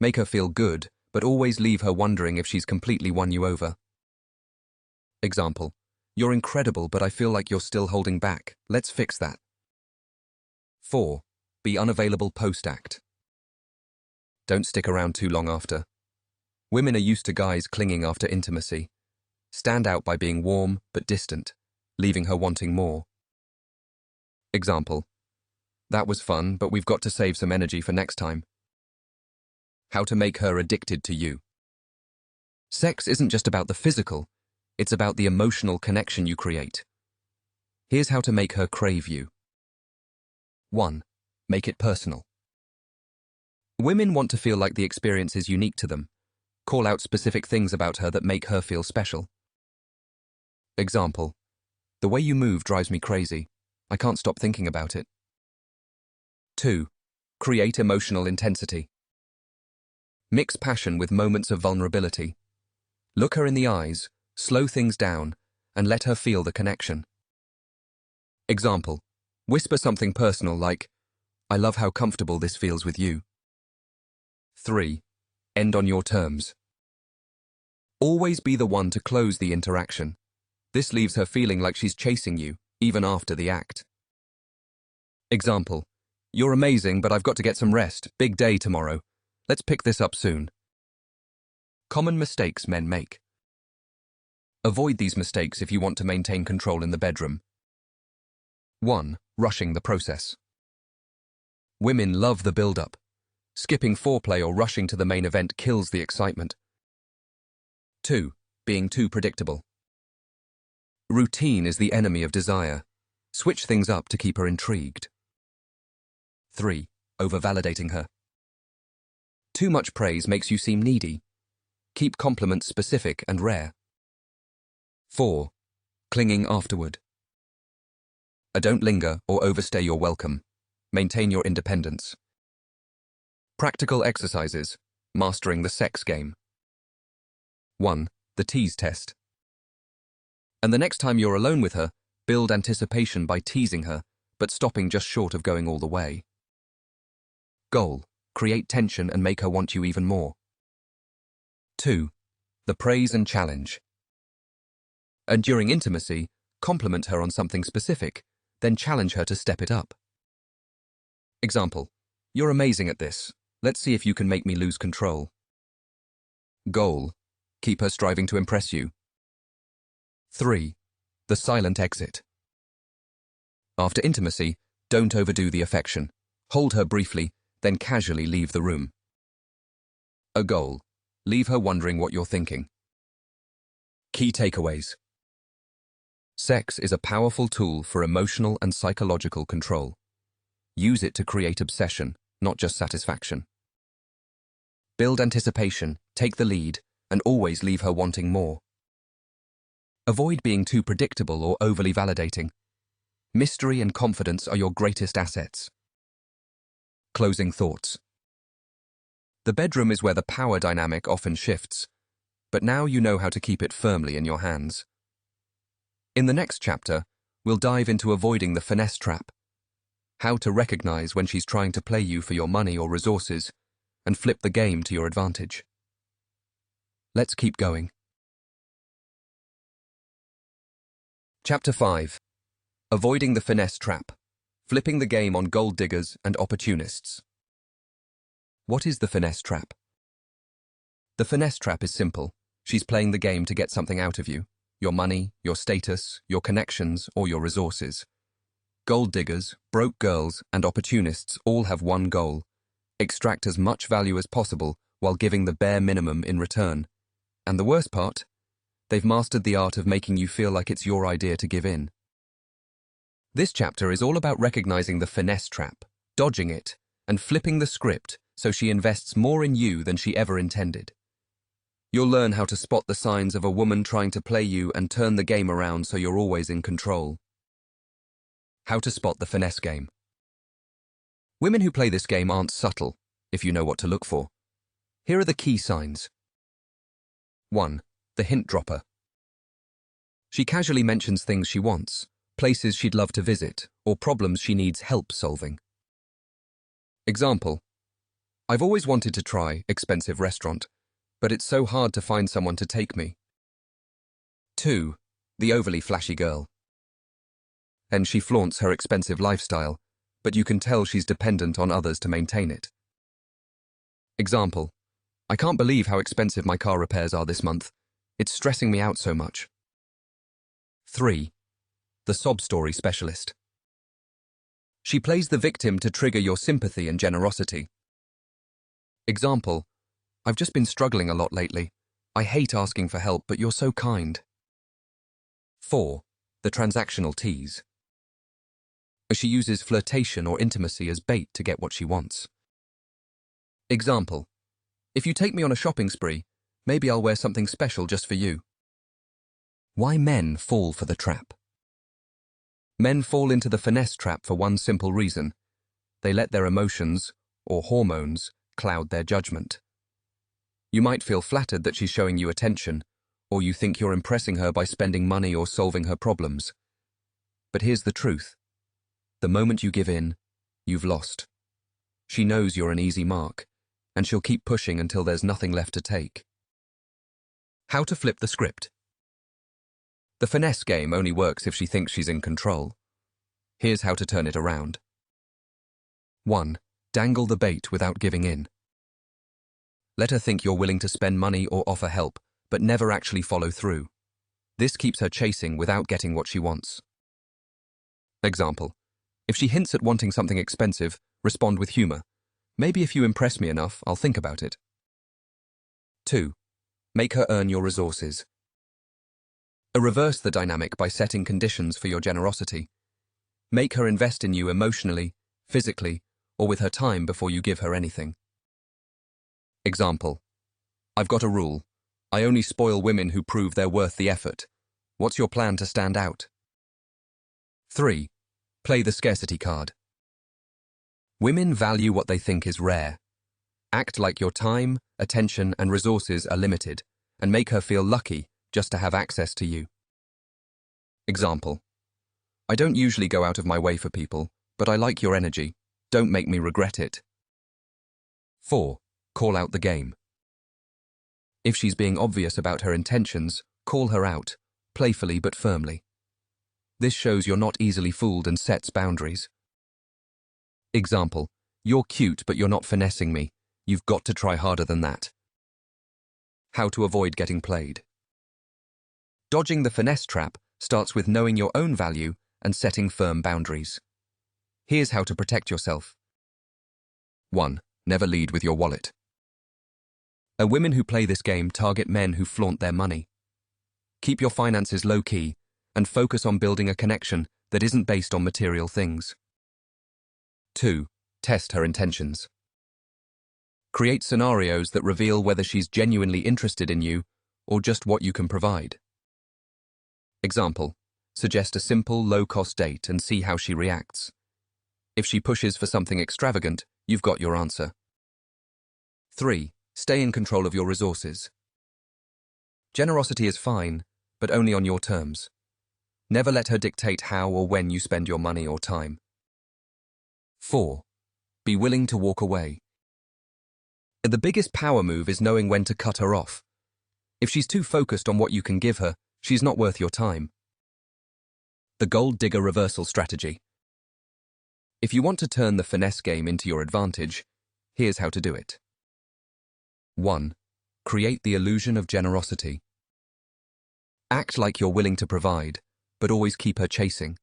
[SPEAKER 1] Make her feel good, but always leave her wondering if she's completely won you over. Example: "You're incredible, but I feel like you're still holding back. Let's fix that." 4. Be unavailable post-act. Don't stick around too long after. Women are used to guys clinging after intimacy. Stand out by being warm but distant, leaving her wanting more. Example: "That was fun, but we've got to save some energy for next time." How to make her addicted to you. Sex isn't just about the physical, it's about the emotional connection you create. Here's how to make her crave you. 1. Make it personal. Women want to feel like the experience is unique to them. Call out specific things about her that make her feel special. Example: "The way you move drives me crazy. I can't stop thinking about it." 2. Create emotional intensity. Mix passion with moments of vulnerability. Look her in the eyes, slow things down, and let her feel the connection. Example: whisper something personal like, "I love how comfortable this feels with you." 3. End on your terms. Always be the one to close the interaction. This leaves her feeling like she's chasing you, even after the act. Example: "You're amazing, but I've got to get some rest. Big day tomorrow. Let's pick this up soon." Common mistakes men make. Avoid these mistakes if you want to maintain control in the bedroom. 1. Rushing the process. Women love the build-up. Skipping foreplay or rushing to the main event kills the excitement. 2. Being too predictable. Routine is the enemy of desire. Switch things up to keep her intrigued. 3. Over-validating her. Too much praise makes you seem needy. Keep compliments specific and rare. 4. Clinging afterward. Don't linger or overstay your welcome. Maintain your independence. Practical exercises. Mastering the sex game. 1. The tease test. And the next time you're alone with her, build anticipation by teasing her, but stopping just short of going all the way. Goal: create tension and make her want you even more. 2. The praise and challenge. And during intimacy, compliment her on something specific, then challenge her to step it up. Example: you're amazing at this. Let's see if you can make me lose control. Goal: keep her striving to impress you. 3. The silent exit. After intimacy, don't overdo the affection. Hold her briefly, then casually leave the room. A goal: leave her wondering what you're thinking. Key takeaways. Sex is a powerful tool for emotional and psychological control. Use it to create obsession, not just satisfaction. Build anticipation, take the lead, and always leave her wanting more. Avoid being too predictable or overly validating. Mystery and confidence are your greatest assets. Closing thoughts. The bedroom is where the power dynamic often shifts, but now you know how to keep it firmly in your hands. In the next chapter, we'll dive into avoiding the finesse trap, how to recognize when she's trying to play you for your money or resources, and flip the game to your advantage. Let's keep going. Chapter 5. Avoiding the finesse trap, flipping the game on gold diggers and opportunists. What is the finesse trap? The finesse trap is simple. She's playing the game to get something out of you: your money, your status, your connections, or your resources. Gold diggers, broke girls, and opportunists all have one goal: extract as much value as possible while giving the bare minimum in return. And the worst part? They've mastered the art of making you feel like it's your idea to give in. This chapter is all about recognizing the finesse trap, dodging it, and flipping the script so she invests more in you than she ever intended. You'll learn how to spot the signs of a woman trying to play you and turn the game around so you're always in control. How to spot the finesse game. Women who play this game aren't subtle, if you know what to look for. Here are the key signs. 1. The hint dropper. She casually mentions things she wants, places she'd love to visit, or problems she needs help solving. Example: I've always wanted to try expensive restaurant, but it's so hard to find someone to take me. 2. The overly flashy girl. And she flaunts her expensive lifestyle, but you can tell she's dependent on others to maintain it. Example: I can't believe how expensive my car repairs are this month. It's stressing me out so much. 3. The sob story specialist. She plays the victim to trigger your sympathy and generosity. Example: I've just been struggling a lot lately. I hate asking for help, but you're so kind. 4. The transactional tease. She uses flirtation or intimacy as bait to get what she wants. Example: if you take me on a shopping spree, maybe I'll wear something special just for you. Why men fall for the trap. Men fall into the finesse trap for one simple reason: they let their emotions, or hormones, cloud their judgment. You might feel flattered that she's showing you attention, or you think you're impressing her by spending money or solving her problems. But here's the truth. The moment you give in, you've lost. She knows you're an easy mark, and she'll keep pushing until there's nothing left to take. How to flip the script. The finesse game only works if she thinks she's in control. Here's how to turn it around. 1. Dangle the bait without giving in. Let her think you're willing to spend money or offer help, but never actually follow through. This keeps her chasing without getting what she wants. Example: if she hints at wanting something expensive, respond with humor. Maybe if you impress me enough, I'll think about it. 2. Make her earn your resources. Reverse the dynamic by setting conditions for your generosity. Make her invest in you emotionally, physically, or with her time before you give her anything. Example: I've got a rule. I only spoil women who prove they're worth the effort. What's your plan to stand out? 3. Play the scarcity card. Women value what they think is rare. Act like your time, attention, and resources are limited, and make her feel lucky just to have access to you. Example: I don't usually go out of my way for people, but I like your energy. Don't make me regret it. 4. Call out the game. If she's being obvious about her intentions, call her out. playfully but firmly. This shows you're not easily fooled and sets boundaries. Example, you're cute but you're not finessing me. You've got to try harder than that. How to avoid getting played. Dodging the finesse trap starts with knowing your own value and setting firm boundaries. Here's how to protect yourself. 1. Never lead with your wallet. Women who play this game target men who flaunt their money. Keep your finances low-key and focus on building a connection that isn't based on material things. 2. Test her intentions. Create scenarios that reveal whether she's genuinely interested in you or just what you can provide. Example, suggest a simple, low-cost date and see how she reacts. If she pushes for something extravagant, you've got your answer. 3. Stay in control of your resources. Generosity is fine, but only on your terms. Never let her dictate how or when you spend your money or time. 4. Be willing to walk away. The biggest power move is knowing when to cut her off. If she's too focused on what you can give her, she's not worth your time. The gold digger reversal strategy. If you want to turn the finesse game into your advantage, here's how to do it. 1. Create the illusion of generosity. Act like you're willing to provide, but always keep her chasing.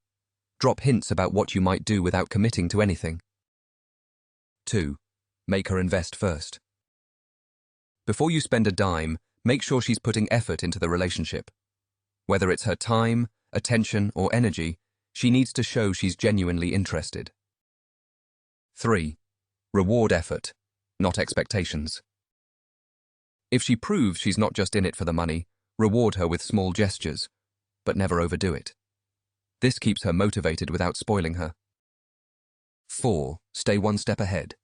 [SPEAKER 1] Drop hints about what you might do without committing to anything. 2. Make her invest first. Before you spend a dime, make sure she's putting effort into the relationship. Whether it's her time, attention, or energy, she needs to show she's genuinely interested. 3. Reward effort, not expectations. If she proves she's not just in it for the money, reward her with small gestures, but never overdo it. This keeps her motivated without spoiling her. 4. Stay one step ahead.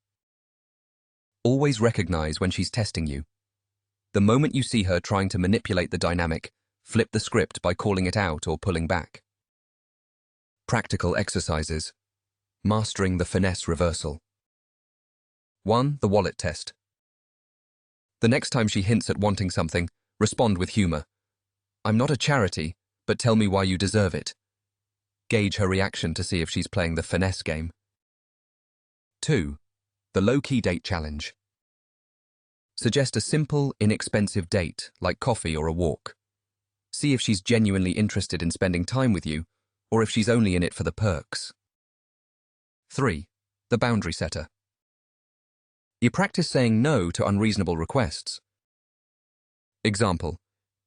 [SPEAKER 1] Always recognize when she's testing you. The moment you see her trying to manipulate the dynamic, flip the script by calling it out or pulling back. Practical exercises. Mastering the finesse reversal. 1. The wallet test. The next time she hints at wanting something, respond with humor. I'm not a charity, but tell me why you deserve it. Gauge her reaction to see if she's playing the finesse game. 2. The low-key date challenge. Suggest a simple, inexpensive date, like coffee or a walk. See if she's genuinely interested in spending time with you, or if she's only in it for the perks. 3. The boundary setter. You practice saying no to unreasonable requests. Example,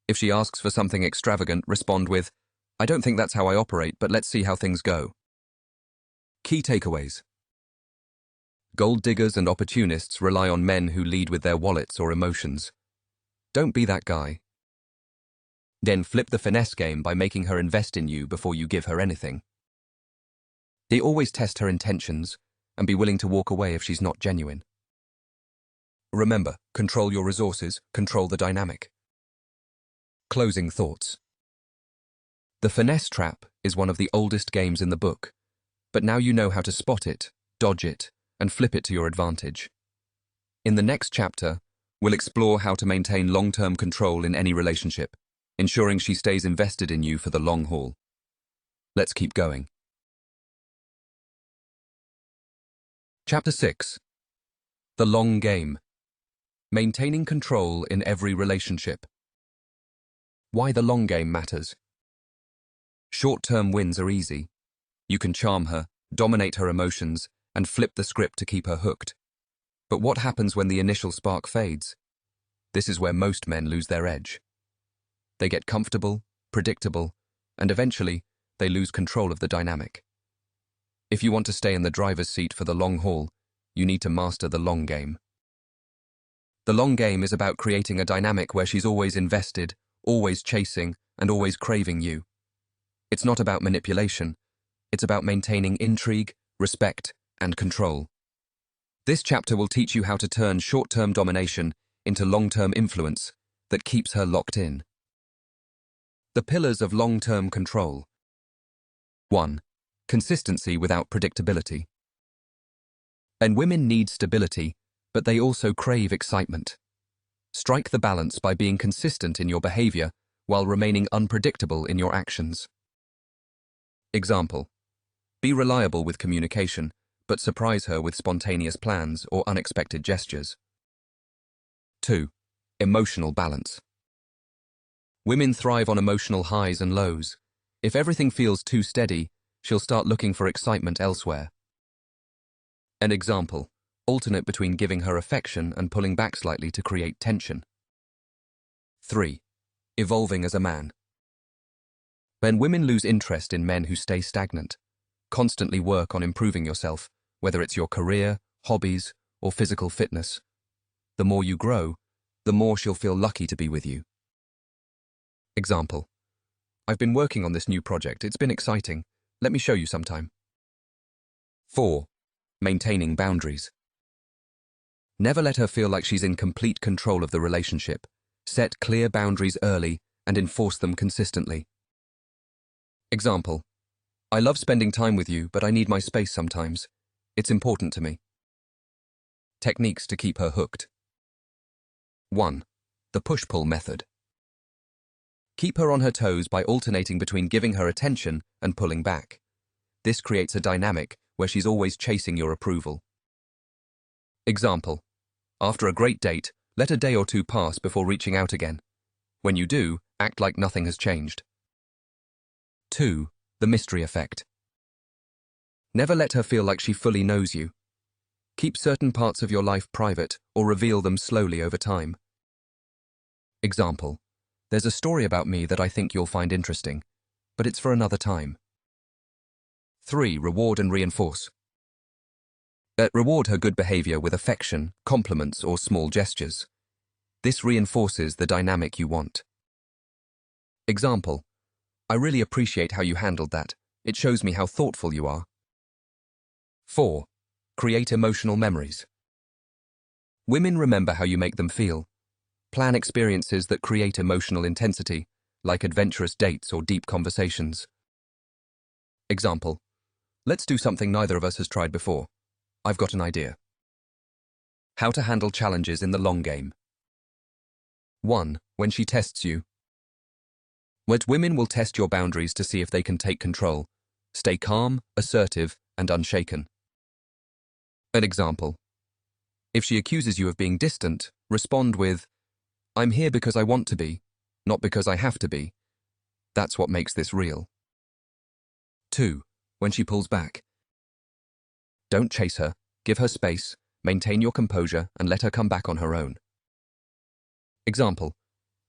[SPEAKER 1] if she asks for something extravagant, respond with, I don't think that's how I operate, but let's see how things go. Key takeaways. Gold diggers and opportunists rely on men who lead with their wallets or emotions. Don't be that guy. Then flip the finesse game by making her invest in you before you give her anything. They always test her intentions and be willing to walk away if she's not genuine. Remember, control your resources, control the dynamic. Closing thoughts. The finesse trap is one of the oldest games in the book, but now you know how to spot it, dodge it, and flip it to your advantage. In the next chapter, we'll explore how to maintain long-term control in any relationship, ensuring she stays invested in you for the long haul. Let's keep going. Chapter 6. The Long Game. Maintaining control in every relationship. Why the long game matters. Short-term wins are easy. You can charm her, dominate her emotions, and flip the script to keep her hooked. But what happens when the initial spark fades? This is where most men lose their edge. They get comfortable, predictable, and eventually, they lose control of the dynamic. If you want to stay in the driver's seat for the long haul, you need to master the long game. The long game is about creating a dynamic where she's always invested, always chasing, and always craving you. It's not about manipulation. It's about maintaining intrigue, respect, and control. This chapter will teach you how to turn short-term domination into long-term influence that keeps her locked in. The pillars of long-term control. 1. Consistency without predictability. And women need stability, but they also crave excitement. Strike the balance by being consistent in your behavior while remaining unpredictable in your actions. Example: be reliable with communication, but surprise her with spontaneous plans or unexpected gestures. 2. Emotional balance. Women thrive on emotional highs and lows. If everything feels too steady, she'll start looking for excitement elsewhere. An example: alternate between giving her affection and pulling back slightly to create tension. 3. Evolving as a man. When women lose interest in men who stay stagnant, constantly work on improving yourself, whether it's your career, hobbies, or physical fitness. The more you grow, the more she'll feel lucky to be with you. Example: I've been working on this new project. It's been exciting. Let me show you sometime. 4. Maintaining boundaries. Never let her feel like she's in complete control of the relationship. Set clear boundaries early and enforce them consistently. Example: I love spending time with you, but I need my space sometimes. It's important to me. Techniques to keep her hooked. 1. The push-pull method. Keep her on her toes by alternating between giving her attention and pulling back. This creates a dynamic where she's always chasing your approval. Example: after a great date, let a day or two pass before reaching out again. When you do, act like nothing has changed. 2. The mystery effect. Never let her feel like she fully knows you. Keep certain parts of your life private or reveal them slowly over time. Example: there's a story about me that I think you'll find interesting, but it's for another time. 3. Reward and reinforce. Reward her good behavior with affection, compliments, or small gestures. This reinforces the dynamic you want. Example: I really appreciate how you handled that. It shows me how thoughtful you are. 4. Create emotional memories. Women remember how you make them feel. Plan experiences that create emotional intensity, like adventurous dates or deep conversations. Example: let's do something neither of us has tried before. I've got an idea. How to handle challenges in the long game. 1. When she tests you. Women will test your boundaries to see if they can take control. Stay calm, assertive, and unshaken. An example: if she accuses you of being distant, respond with, I'm here because I want to be, not because I have to be. That's what makes this real. 2. When she pulls back. Don't chase her, give her space, maintain your composure, and let her come back on her own. Example: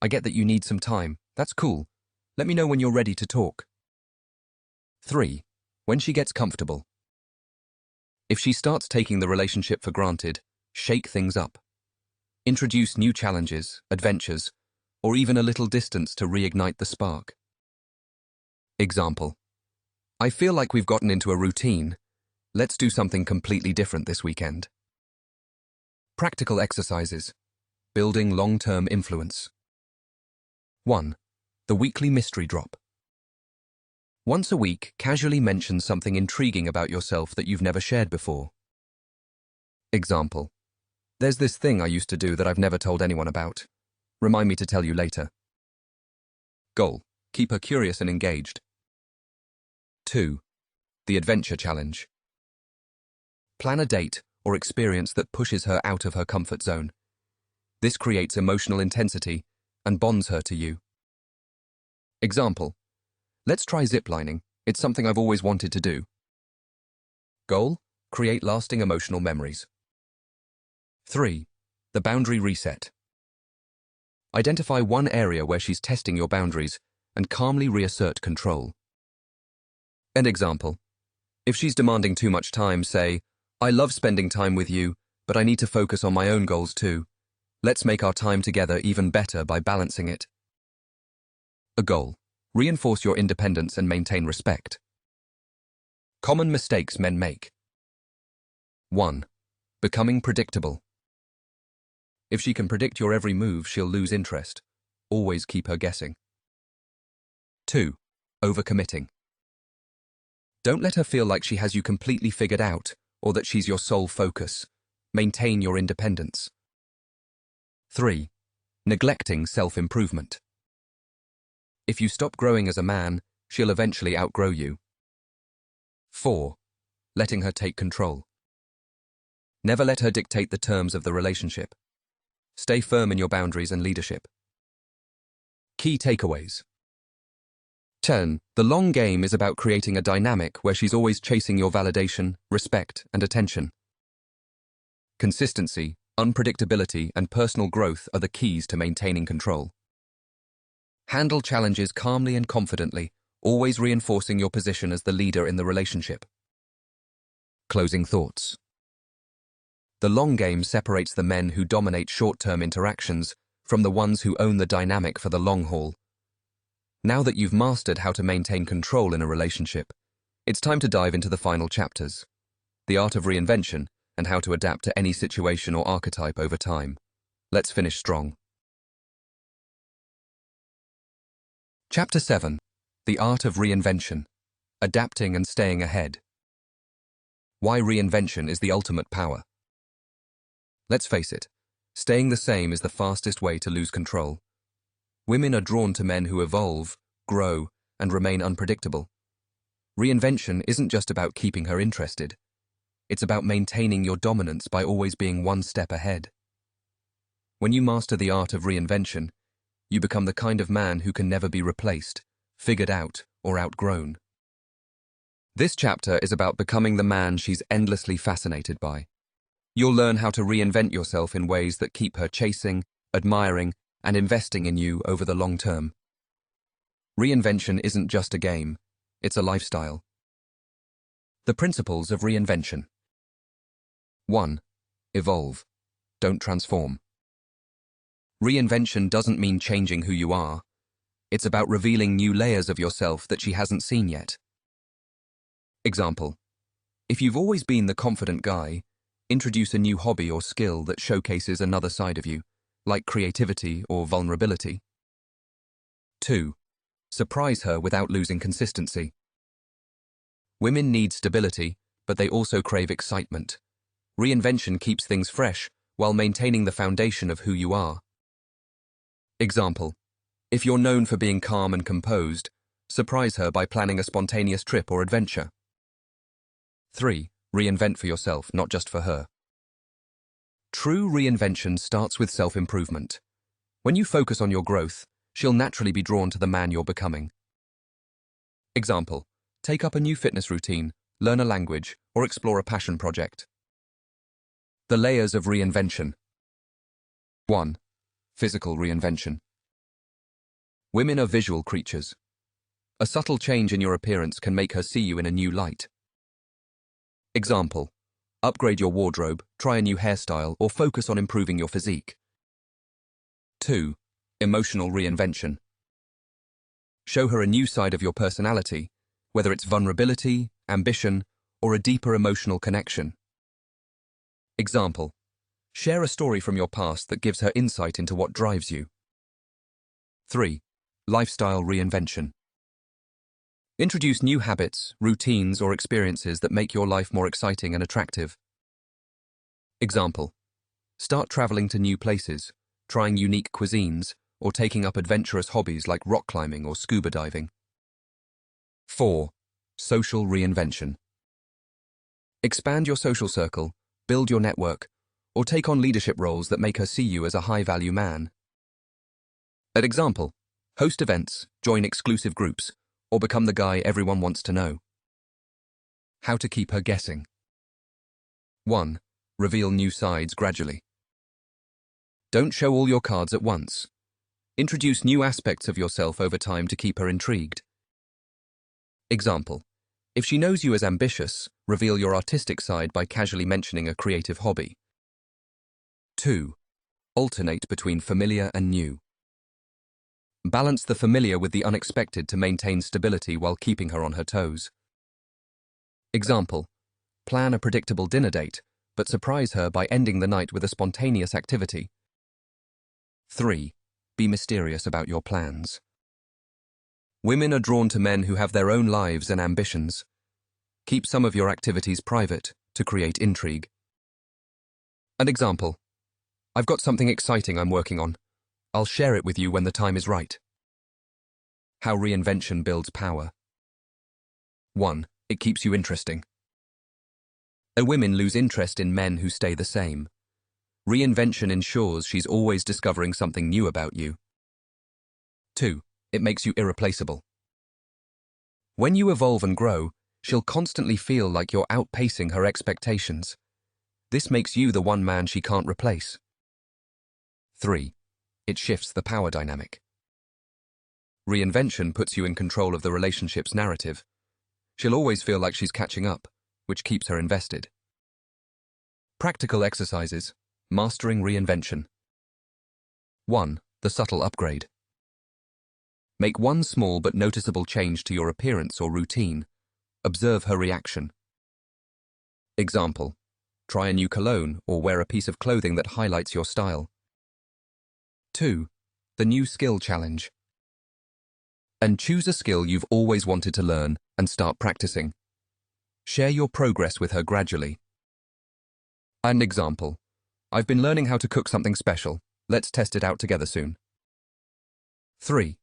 [SPEAKER 1] I get that you need some time. That's cool. Let me know when you're ready to talk. 3. When she gets comfortable. If she starts taking the relationship for granted, shake things up. Introduce new challenges, adventures, or even a little distance to reignite the spark. Example: I feel like we've gotten into a routine. Let's do something completely different this weekend. Practical exercises. Building long-term influence. 1. The weekly mystery drop. Once a week, casually mention something intriguing about yourself that you've never shared before. Example: there's this thing I used to do that I've never told anyone about. Remind me to tell you later. Goal: keep her curious and engaged. 2. The adventure challenge. Plan a date or experience that pushes her out of her comfort zone. This creates emotional intensity and bonds her to you. Example: let's try ziplining. It's something I've always wanted to do. Goal: create lasting emotional memories. 3. The boundary reset. Identify one area where she's testing your boundaries and calmly reassert control. An example: if she's demanding too much time, say, I love spending time with you, but I need to focus on my own goals too. Let's make our time together even better by balancing it. A goal: reinforce your independence and maintain respect. Common mistakes men make. 1. Becoming predictable. If she can predict your every move, she'll lose interest. Always keep her guessing. 2. Overcommitting. Don't let her feel like she has you completely figured out or that she's your sole focus. Maintain your independence. 3. Neglecting self-improvement. If you stop growing as a man, she'll eventually outgrow you. 4. Letting her take control. Never let her dictate the terms of the relationship. Stay firm in your boundaries and leadership. Key takeaways. 10. The long game is about creating a dynamic where she's always chasing your validation, respect, and attention. Consistency, unpredictability, and personal growth are the keys to maintaining control. Handle challenges calmly and confidently, always reinforcing your position as the leader in the relationship. Closing thoughts. The long game separates the men who dominate short-term interactions from the ones who own the dynamic for the long haul. Now that you've mastered how to maintain control in a relationship, it's time to dive into the final chapters: the art of reinvention and how to adapt to any situation or archetype over time. Let's finish strong. Chapter 7. The art of reinvention. Adapting and staying ahead. Why reinvention is the ultimate power. Let's face it, staying the same is the fastest way to lose control. Women are drawn to men who evolve, grow, and remain unpredictable. Reinvention isn't just about keeping her interested. It's about maintaining your dominance by always being one step ahead. When you master the art of reinvention, you become the kind of man who can never be replaced, figured out, or outgrown. This chapter is about becoming the man she's endlessly fascinated by. You'll learn how to reinvent yourself in ways that keep her chasing, admiring, and investing in you over the long term. Reinvention isn't just a game, it's a lifestyle. The principles of reinvention. 1. Evolve. Don't transform. Reinvention doesn't mean changing who you are. It's about revealing new layers of yourself that she hasn't seen yet. Example. If you've always been the confident guy, introduce a new hobby or skill that showcases another side of you, like creativity or vulnerability. 2. Surprise her without losing consistency. Women need stability, but they also crave excitement. Reinvention keeps things fresh while maintaining the foundation of who you are. Example. If you're known for being calm and composed, surprise her by planning a spontaneous trip or adventure. 3. Reinvent for yourself, not just for her. True reinvention starts with self-improvement. When you focus on your growth, she'll naturally be drawn to the man you're becoming. Example. Take up a new fitness routine, learn a language, or explore a passion project. The layers of reinvention. 1. Physical reinvention. Women are visual creatures. A subtle change in your appearance can make her see you in a new light. Example. Upgrade your wardrobe, try a new hairstyle, or focus on improving your physique. 2. Emotional reinvention. Show her a new side of your personality, whether it's vulnerability, ambition, or a deeper emotional connection. Example. Share a story from your past that gives her insight into what drives you. 3. Lifestyle reinvention. Introduce new habits, routines, or experiences that make your life more exciting and attractive. Example. Start traveling to new places, trying unique cuisines, or taking up adventurous hobbies like rock climbing or scuba diving. 4. Social reinvention. Expand your social circle, build your network, or take on leadership roles that make her see you as a high-value man. An example. Host events, join exclusive groups, or become the guy everyone wants to know. How to keep her guessing. 1. Reveal new sides gradually. Don't show all your cards at once. Introduce new aspects of yourself over time to keep her intrigued. Example. If she knows you as ambitious, reveal your artistic side by casually mentioning a creative hobby. 2. Alternate between familiar and new. Balance the familiar with the unexpected to maintain stability while keeping her on her toes. Example. Plan a predictable dinner date, but surprise her by ending the night with a spontaneous activity. 3. Be mysterious about your plans. Women are drawn to men who have their own lives and ambitions. Keep some of your activities private to create intrigue. An example. I've got something exciting I'm working on. I'll share it with you when the time is right. How reinvention builds power. 1. It keeps you interesting. Women lose interest in men who stay the same. Reinvention ensures she's always discovering something new about you. 2. It makes you irreplaceable. When you evolve and grow, she'll constantly feel like you're outpacing her expectations. This makes you the one man she can't replace. 3. It shifts the power dynamic. Reinvention puts you in control of the relationship's narrative. She'll always feel like she's catching up, which keeps her invested. Practical exercises. Mastering reinvention. 1. The subtle upgrade. Make one small but noticeable change to your appearance or routine. Observe her reaction. Example: try a new cologne or wear a piece of clothing that highlights your style. 2. The new skill challenge. And choose a skill you've always wanted to learn and start practicing. Share your progress with her gradually. An example: I've been learning how to cook something special. Let's test it out together soon. 3.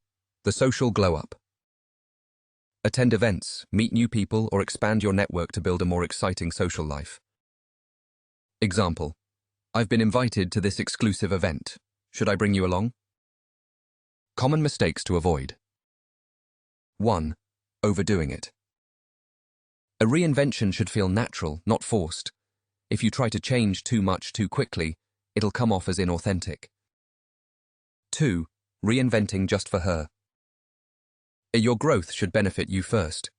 [SPEAKER 1] The social glow-up. Attend events, meet new people, or expand your network to build a more exciting social life. Example: I've been invited to this exclusive event. Should I bring you along? Common mistakes to avoid. 1. Overdoing it. A reinvention should feel natural, not forced. If you try to change too much too quickly, it'll come off as inauthentic. 2. Reinventing just for her. Your growth should benefit you first.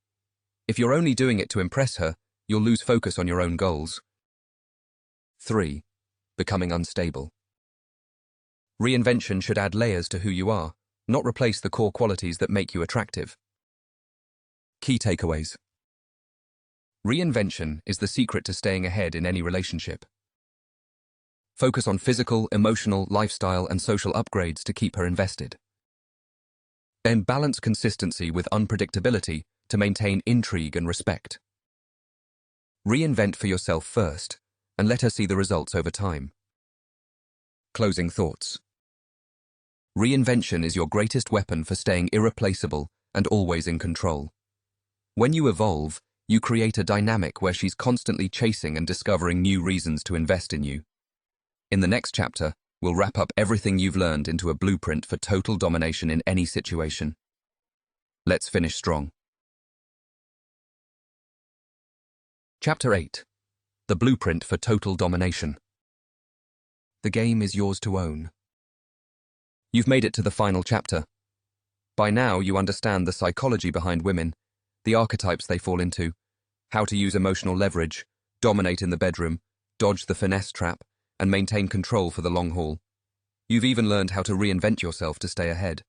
[SPEAKER 1] If you're only doing it to impress her, you'll lose focus on your own goals. 3. Becoming unstable. Reinvention should add layers to who you are, not replace the core qualities that make you attractive. Key takeaways. Reinvention is the secret to staying ahead in any relationship. Focus on physical, emotional, lifestyle, and social upgrades to keep her invested. Then balance consistency with unpredictability to maintain intrigue and respect. Reinvent for yourself first, and let her see the results over time. Closing thoughts. Reinvention is your greatest weapon for staying irreplaceable and always in control. When you evolve, you create a dynamic where she's constantly chasing and discovering new reasons to invest in you. In the next chapter, we'll wrap up everything you've learned into a blueprint for total domination in any situation. Let's finish strong. Chapter 8. The Blueprint for Total Domination. The game is yours to own. You've made it to the final chapter. By now, you understand the psychology behind women, the archetypes they fall into, how to use emotional leverage, dominate in the bedroom, dodge the finesse trap, and maintain control for the long haul. You've even learned how to reinvent yourself to stay ahead.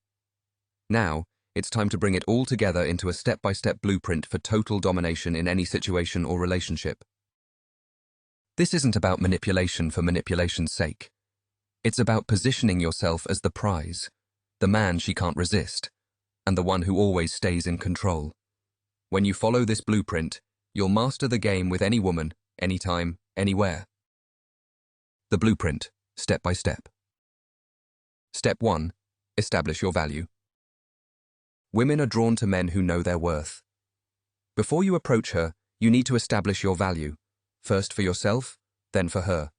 [SPEAKER 1] Now, it's time to bring it all together into a step-by-step blueprint for total domination in any situation or relationship. This isn't about manipulation for manipulation's sake. It's about positioning yourself as the prize, the man she can't resist, and the one who always stays in control. When you follow this blueprint, you'll master the game with any woman, anytime, anywhere. The blueprint, step by step. Step 1. Establish your value. Women are drawn to men who know their worth. Before you approach her, you need to establish your value, first for yourself, then for her.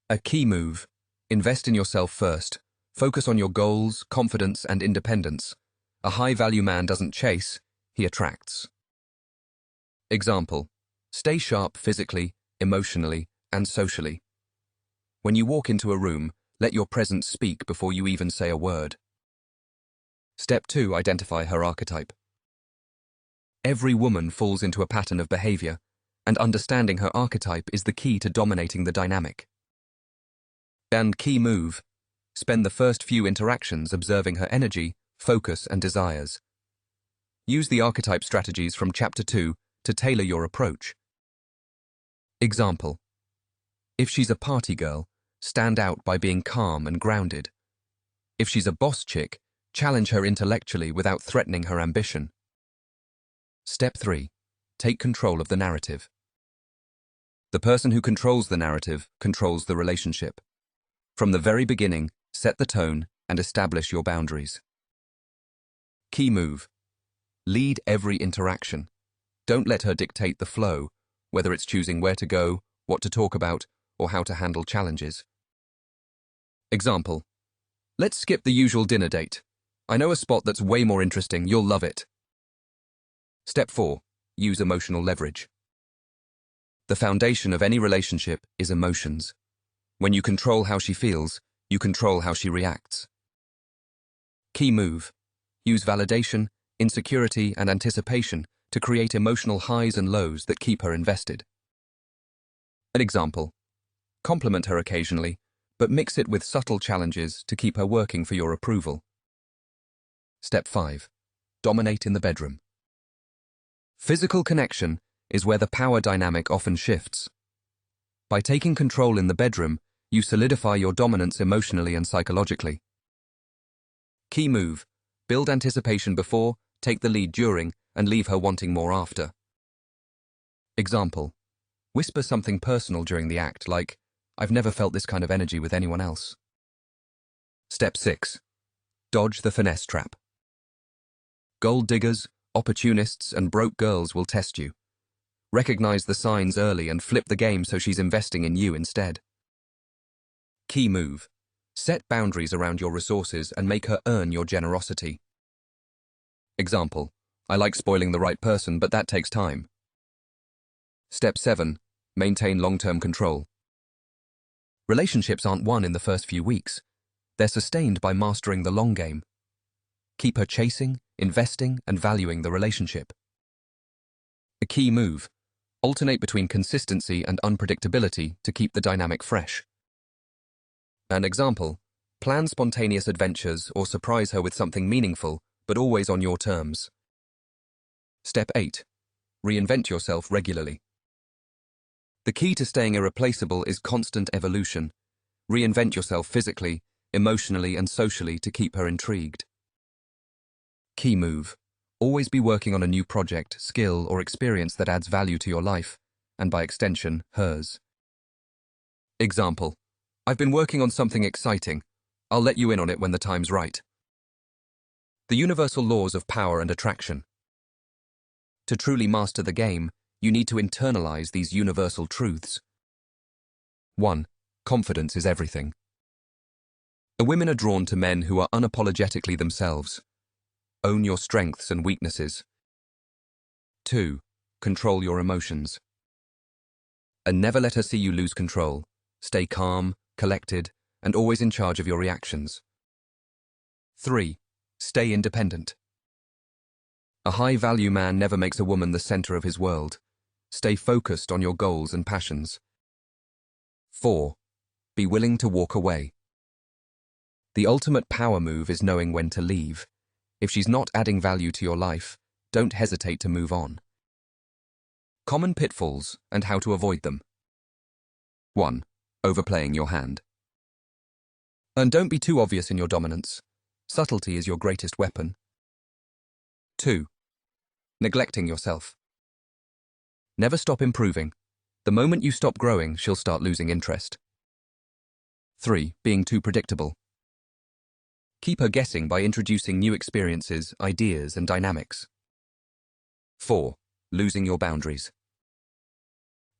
[SPEAKER 1] A key move: invest in yourself first. Focus on your goals, confidence, and independence. A high-value man doesn't chase, he attracts. Example: stay sharp physically, emotionally, and socially. When you walk into a room, let your presence speak before you even say a word. Step 2. Identify her archetype. Every woman falls into a pattern of behavior, and understanding her archetype is the key to dominating the dynamic. And key move: spend the first few interactions observing her energy, focus, and desires. Use the archetype strategies from Chapter 2 to tailor your approach. Example: if she's a party girl, stand out by being calm and grounded. If she's a boss chick, challenge her intellectually without threatening her ambition. Step 3. Take control of the narrative. The person who controls the narrative controls the relationship. From the very beginning, set the tone and establish your boundaries. Key move. Lead every interaction. Don't let her dictate the flow, whether it's choosing where to go, what to talk about, or how to handle challenges. Example. Let's skip the usual dinner date. I know a spot that's way more interesting, you'll love it. Step 4. Use emotional leverage. The foundation of any relationship is emotions. When you control how she feels, you control how she reacts. Key move. Use validation, insecurity, and anticipation to create emotional highs and lows that keep her invested. An example. Compliment her occasionally, but mix it with subtle challenges to keep her working for your approval. Step 5. Dominate in the bedroom. Physical connection is where the power dynamic often shifts. By taking control in the bedroom, you solidify your dominance emotionally and psychologically. Key move. Build anticipation before, take the lead during, and leave her wanting more after. Example. Whisper something personal during the act, like, "I've never felt this kind of energy with anyone else." Step 6. Dodge the finesse trap. Gold diggers, opportunists, and broke girls will test you. Recognize the signs early and flip the game so she's investing in you instead. Key move. Set boundaries around your resources and make her earn your generosity. Example. I like spoiling the right person, but that takes time. Step 7. Maintain long-term control. Relationships aren't won in the first few weeks. They're sustained by mastering the long game. Keep her chasing, investing, and valuing the relationship. A key move. Alternate between consistency and unpredictability to keep the dynamic fresh. An example. Plan spontaneous adventures or surprise her with something meaningful, but always on your terms. Step 8. Reinvent yourself regularly. The key to staying irreplaceable is constant evolution. Reinvent yourself physically, emotionally, and socially to keep her intrigued. Key move. Always be working on a new project, skill, or experience that adds value to your life, and by extension, hers. Example. I've been working on something exciting. I'll let you in on it when the time's right. The universal laws of power and attraction. To truly master the game, you need to internalize these universal truths. 1. Confidence is everything. Women are drawn to men who are unapologetically themselves. Own your strengths and weaknesses. 2. Control your emotions. And never let her see you lose control. Stay calm, collected, and always in charge of your reactions. 3. Stay independent. A high-value man never makes a woman the center of his world. Stay focused on your goals and passions. 4. Be willing to walk away. The ultimate power move is knowing when to leave. If she's not adding value to your life, don't hesitate to move on. Common pitfalls and how to avoid them. 1. Overplaying your hand. And don't be too obvious in your dominance. Subtlety is your greatest weapon. 2. Neglecting yourself. Never stop improving. The moment you stop growing, she'll start losing interest. 3. Being too predictable. Keep her guessing by introducing new experiences, ideas, and dynamics. 4. Losing your boundaries.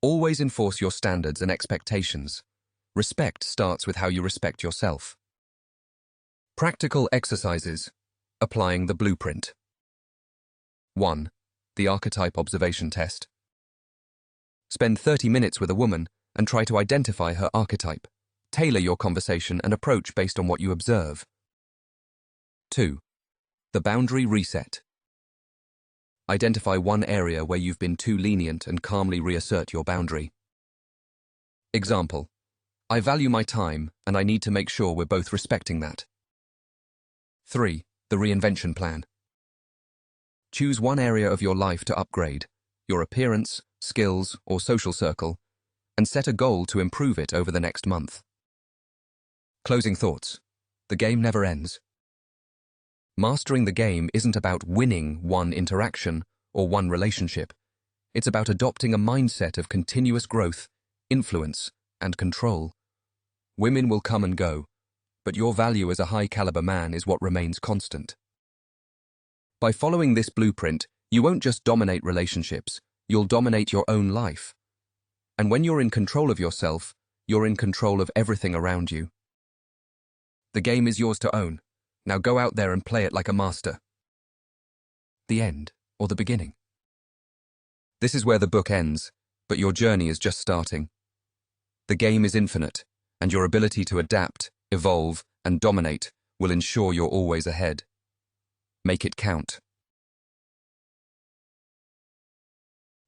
[SPEAKER 1] Always enforce your standards and expectations. Respect starts with how you respect yourself. Practical exercises. Applying the blueprint. 1. The archetype observation test. Spend 30 minutes with a woman and try to identify her archetype. Tailor your conversation and approach based on what you observe. 2. The boundary reset. Identify one area where you've been too lenient and calmly reassert your boundary. Example. I value my time and I need to make sure we're both respecting that. 3. The reinvention plan. Choose one area of your life to upgrade, your appearance, skills, or social circle, and set a goal to improve it over the next month. Closing thoughts. The game never ends. Mastering the game isn't about winning one interaction or one relationship. It's about adopting a mindset of continuous growth, influence, and control. Women will come and go, but your value as a high-caliber man is what remains constant. By following this blueprint, you won't just dominate relationships, you'll dominate your own life. And when you're in control of yourself, you're in control of everything around you. The game is yours to own. Now go out there and play it like a master. The end, or the beginning. This is where the book ends, but your journey is just starting. The game is infinite, and your ability to adapt, evolve, and dominate will ensure you're always ahead. Make it count.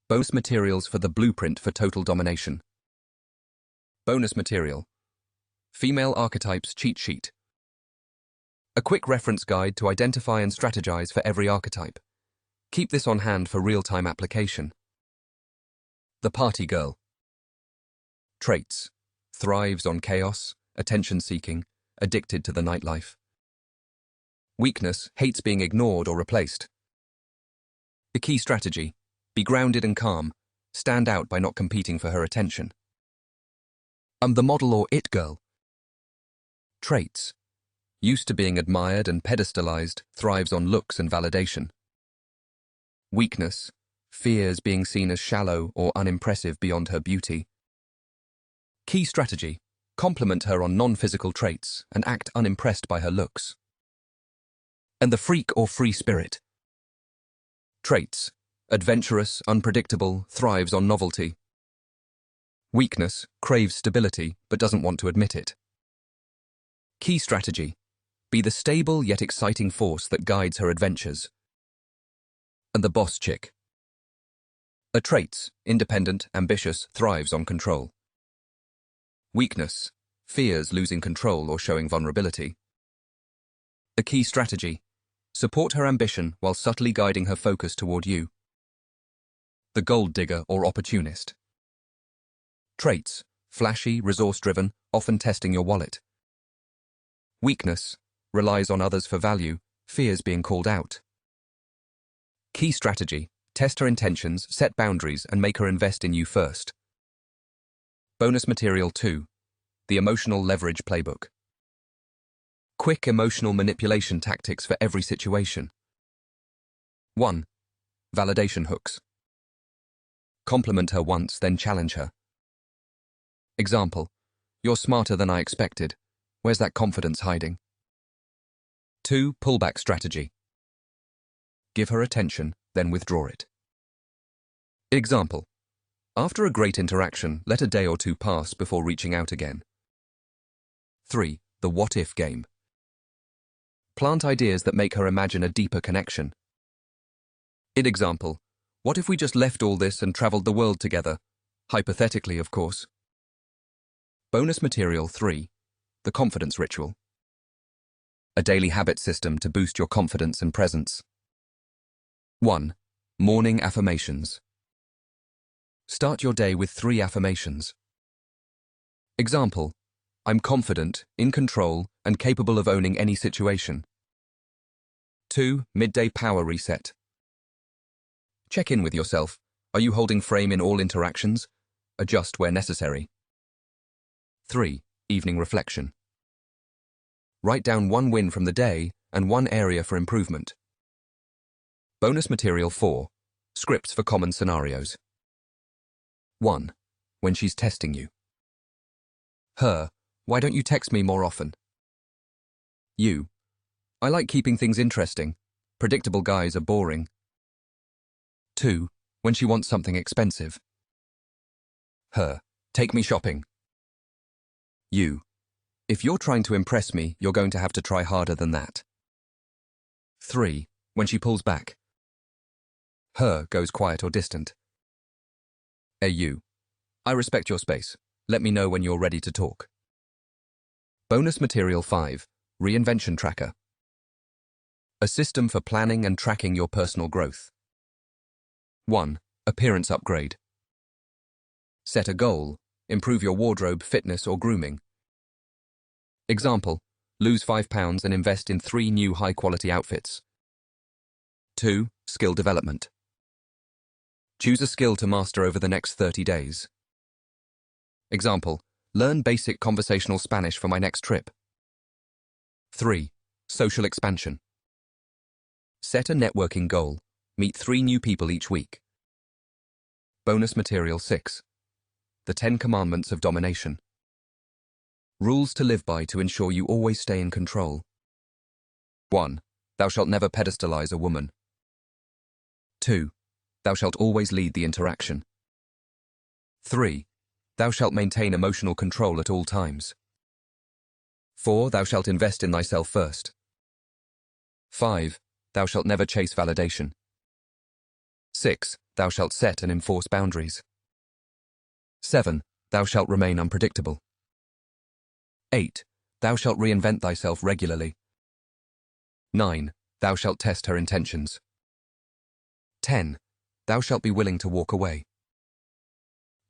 [SPEAKER 1] Bonus materials for the blueprint for total domination. Bonus material. Female Archetypes Cheat Sheet. A quick reference guide to identify and strategize for every archetype. Keep this on hand for real-time application. The Party Girl. Traits. Thrives on chaos, attention-seeking, addicted to the nightlife. Weakness. Hates being ignored or replaced. The key strategy. Be grounded and calm. Stand out by not competing for her attention. The Model or It Girl. Traits. Used to being admired and pedestalized, thrives on looks and validation. Weakness. Fears being seen as shallow or unimpressive beyond her beauty. Key strategy. Compliment her on non-physical traits and act unimpressed by her looks. And the Freak or Free Spirit. Traits. Adventurous, unpredictable, thrives on novelty. Weakness. Craves stability but doesn't want to admit it. Key strategy. Be the stable yet exciting force that guides her adventures. And the Boss Chick. Traits. Independent, ambitious, thrives on control. Weakness. Fears losing control or showing vulnerability. The key strategy. Support her ambition while subtly guiding her focus toward you. The Gold Digger or Opportunist. Traits. Flashy, resource-driven, often testing your wallet. Weakness. Relies on others for value, fears being called out. Key strategy. Test her intentions, set boundaries, and make her invest in you first. Bonus material 2. The Emotional Leverage Playbook. Quick emotional manipulation tactics for every situation. 1. Validation hooks. Compliment her once, then challenge her. Example. You're smarter than I expected. Where's that confidence hiding? 2. Pullback strategy. Give her attention, then withdraw it. Example. After a great interaction, let a day or two pass before reaching out again. 3. The what-if game. Plant ideas that make her imagine a deeper connection. Example. What if we just left all this and traveled the world together? Hypothetically, of course. Bonus material 3. The Confidence Ritual. A daily habit system to boost your confidence and presence. 1. Morning affirmations. Start your day with 3 affirmations. Example. I'm confident, in control, and capable of owning any situation. 2. Midday power reset. Check in with yourself. Are you holding frame in all interactions? Adjust where necessary. 3. Evening reflection. Write down 1 win from the day and 1 area for improvement. Bonus material 4. Scripts for common scenarios. 1. When she's testing you. Her. Why don't you text me more often? You. I like keeping things interesting. Predictable guys are boring. 2. When she wants something expensive. Her. Take me shopping. You. If you're trying to impress me, you're going to have to try harder than that. 3. When she pulls back. Her goes quiet or distant. You. I respect your space. Let me know when you're ready to talk. Bonus material 5. Reinvention Tracker. A system for planning and tracking your personal growth. 1. Appearance upgrade. Set a goal. Improve your wardrobe, fitness, or grooming. Example. Lose 5 pounds and invest in 3 new high-quality outfits. 2. Skill development. Choose a skill to master over the next 30 days. Example. Learn basic conversational Spanish for my next trip. 3. Social expansion. Set a networking goal. Meet 3 new people each week. Bonus material 6. The 10 Commandments of Domination. Rules to live by to ensure you always stay in control. 1. Thou shalt never pedestalize a woman. 2. Thou shalt always lead the interaction. 3. Thou shalt maintain emotional control at all times. 4. Thou shalt invest in thyself first. 5. Thou shalt never chase validation. 6. Thou shalt set and enforce boundaries. 7. Thou shalt remain unpredictable. 8. Thou shalt reinvent thyself regularly. 9. Thou shalt test her intentions. 10. Thou shalt be willing to walk away.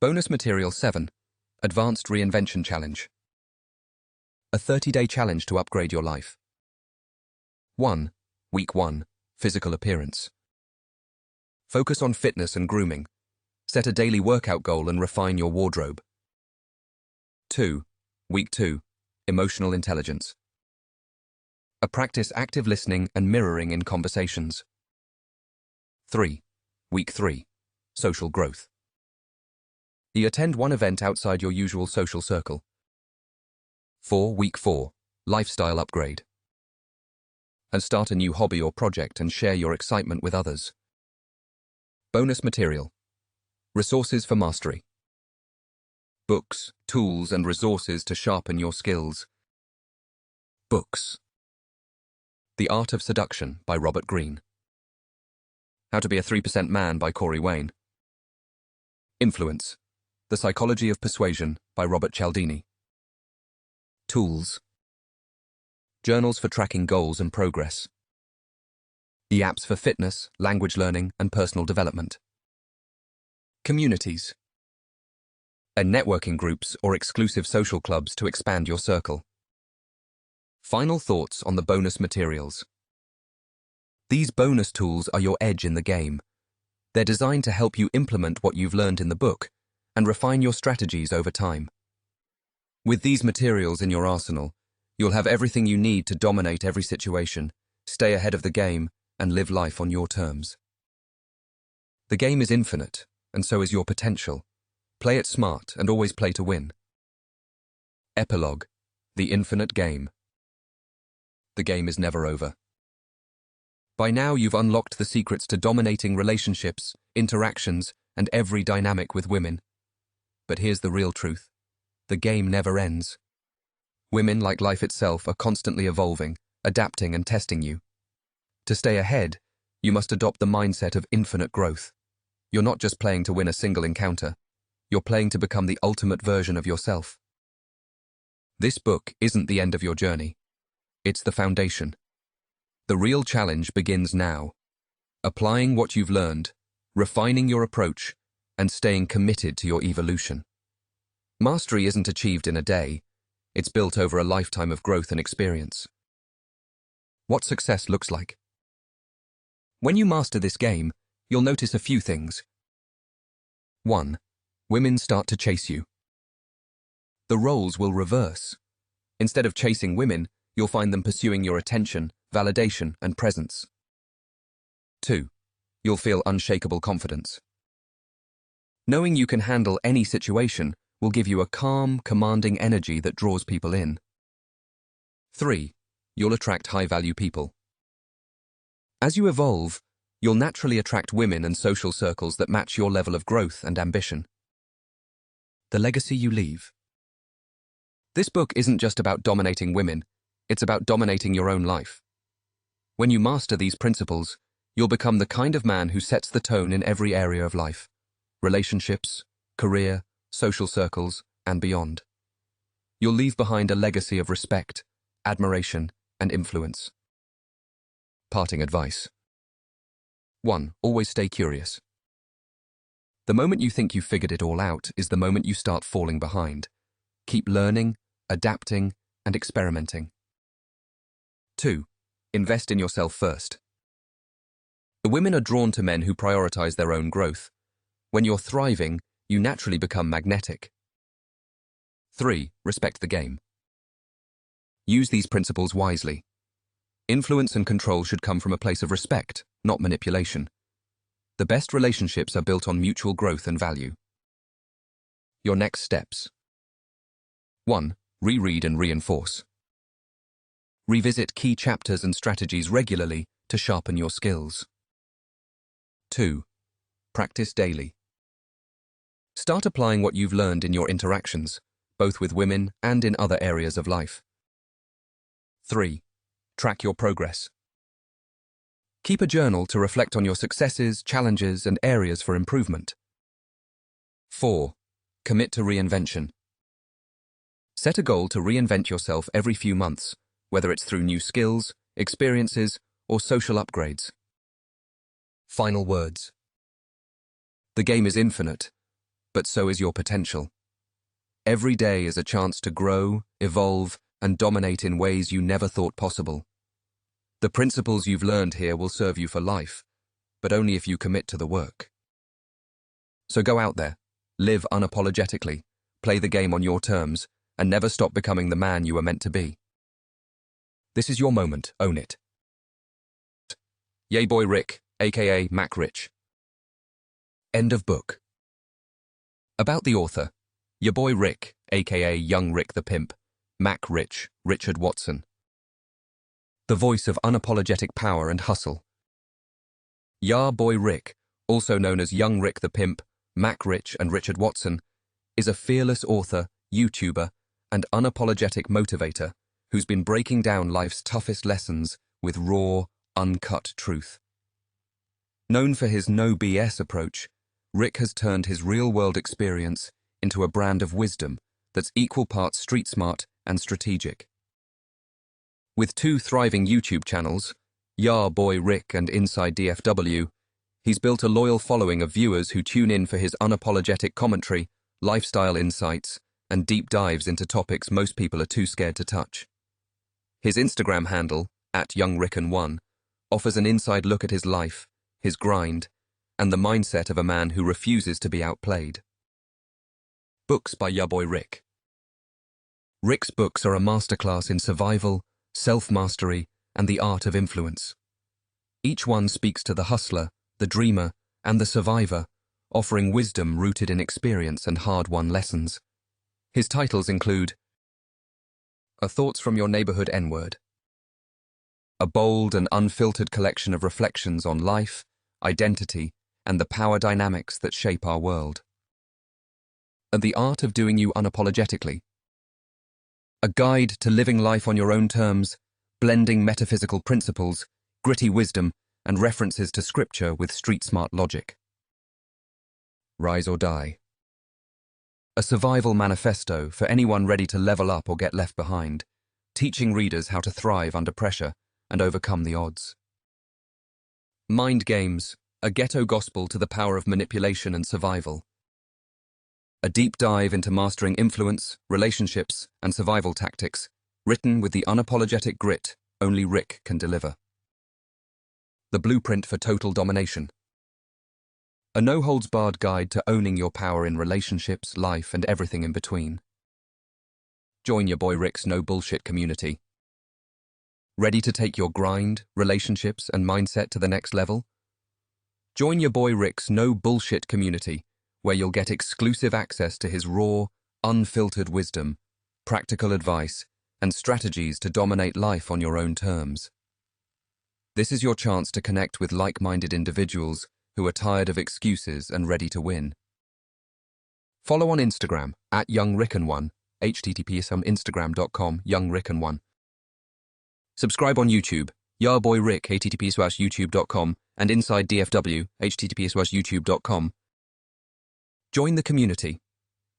[SPEAKER 1] Bonus material 7. Advanced Reinvention Challenge. A 30-day challenge to upgrade your life. 1. Week 1. Physical appearance. Focus on fitness and grooming. Set a daily workout goal and refine your wardrobe. 2. Week 2. Emotional intelligence. Practice active listening and mirroring in conversations. 3. Week 3. Social growth. Attend one event outside your usual social circle. 4. Week 4. Lifestyle upgrade. And start a new hobby or project and share your excitement with others. Bonus material. Resources for mastery. Books, tools, and resources to sharpen your skills. Books. The Art of Seduction by Robert Greene. How to Be a 3% Man by Corey Wayne. Influence. The Psychology of Persuasion by Robert Cialdini. Tools. Journals for tracking goals and progress. Apps for fitness, language learning, and personal development. Communities. Networking groups or exclusive social clubs to expand your circle. Final thoughts on the bonus materials. These bonus tools are your edge in the game. They're designed to help you implement what you've learned in the book and refine your strategies over time. With these materials in your arsenal, you'll have everything you need to dominate every situation, stay ahead of the game, and live life on your terms. The game is infinite, and so is your potential. Play it smart and always play to win. Epilogue. The Infinite Game. The game is never over. By now you've unlocked the secrets to dominating relationships, interactions, and every dynamic with women. But here's the real truth. The game never ends. Women, like life itself, are constantly evolving, adapting, and testing you. To stay ahead, you must adopt the mindset of infinite growth. You're not just playing to win a single encounter. You're playing to become the ultimate version of yourself. This book isn't the end of your journey. It's the foundation. The real challenge begins now. Applying what you've learned, refining your approach, and staying committed to your evolution. Mastery isn't achieved in a day. It's built over a lifetime of growth and experience. What success looks like. When you master this game, you'll notice a few things. 1. Women start to chase you. The roles will reverse. Instead of chasing women, you'll find them pursuing your attention, validation, and presence. 2. You'll feel unshakable confidence. Knowing you can handle any situation will give you a calm, commanding energy that draws people in. 3. You'll attract high-value people. As you evolve, you'll naturally attract women and social circles that match your level of growth and ambition. The legacy you leave. This book isn't just about dominating women, it's about dominating your own life. When you master these principles, you'll become the kind of man who sets the tone in every area of life: relationships, career, social circles, and beyond. You'll leave behind a legacy of respect, admiration, and influence. Parting advice. 1. Always stay curious. The moment you think you've figured it all out is the moment you start falling behind. Keep learning, adapting, and experimenting. 2. Invest in yourself first. The women are drawn to men who prioritize their own growth. When you're thriving, you naturally become magnetic. 3. Respect the game. Use these principles wisely. Influence and control should come from a place of respect, not manipulation. The best relationships are built on mutual growth and value. Your next steps. 1. Reread and reinforce. Revisit key chapters and strategies regularly to sharpen your skills. 2. Practice daily. Start applying what you've learned in your interactions, both with women and in other areas of life. 3. Track your progress. Keep a journal to reflect on your successes, challenges, and areas for improvement. 4. Commit to reinvention. Set a goal to reinvent yourself every few months, whether it's through new skills, experiences, or social upgrades. Final words. The game is infinite, but so is your potential. Every day is a chance to grow, evolve, and dominate in ways you never thought possible. The principles you've learned here will serve you for life, but only if you commit to the work. So go out there, live unapologetically, play the game on your terms, and never stop becoming the man you were meant to be. This is your moment, own it. Yay boy Rick, aka Mac Rich. End of book. About the author, your boy Rick, aka Young Rick the Pimp, Mac Rich, Richard Watson. The voice of unapologetic power and hustle. Ya boy Rick, also known as Young Rick the Pimp, Mac Rich and Richard Watson, is a fearless author, YouTuber, and unapologetic motivator who's been breaking down life's toughest lessons with raw, uncut truth. Known for his no BS approach, Rick has turned his real-world experience into a brand of wisdom that's equal parts street smart and strategic. With 2 thriving YouTube channels, Ya Boy Rick and Inside DFW, he's built a loyal following of viewers who tune in for his unapologetic commentary, lifestyle insights, and deep dives into topics most people are too scared to touch. His Instagram handle, @YoungRick'n1, offers an inside look at his life, his grind, and the mindset of a man who refuses to be outplayed. Books by Ya Boy Rick. Rick's books are a masterclass in survival, self-mastery, and the art of influence. Each one speaks to the hustler, the dreamer, and the survivor, offering wisdom rooted in experience and hard-won lessons. His titles include A Thoughts from Your Neighborhood N-Word, a bold and unfiltered collection of reflections on life, identity, and the power dynamics that shape our world. And The Art of Doing You Unapologetically, a guide to living life on your own terms, blending metaphysical principles, gritty wisdom, and references to scripture with street-smart logic. Rise or Die, a survival manifesto for anyone ready to level up or get left behind, teaching readers how to thrive under pressure and overcome the odds. Mind Games, a ghetto gospel to the power of manipulation and survival. A deep dive into mastering influence, relationships, and survival tactics, written with the unapologetic grit only Rick can deliver. The Blueprint for Total Domination. A no-holds-barred guide to owning your power in relationships, life, and everything in between. Join your boy Rick's no-bullshit community. Ready to take your grind, relationships, and mindset to the next level? Join your boy Rick's no-bullshit community, where you'll get exclusive access to his raw, unfiltered wisdom, practical advice, and strategies to dominate life on your own terms. This is your chance to connect with like-minded individuals who are tired of excuses and ready to win. Follow on Instagram @YoungRick'n1, https instagram.com YoungRick'n1. Subscribe on YouTube, Ya Boy Rick, https/youtube.com, and Inside DFW, https/youtube.com. Join the community.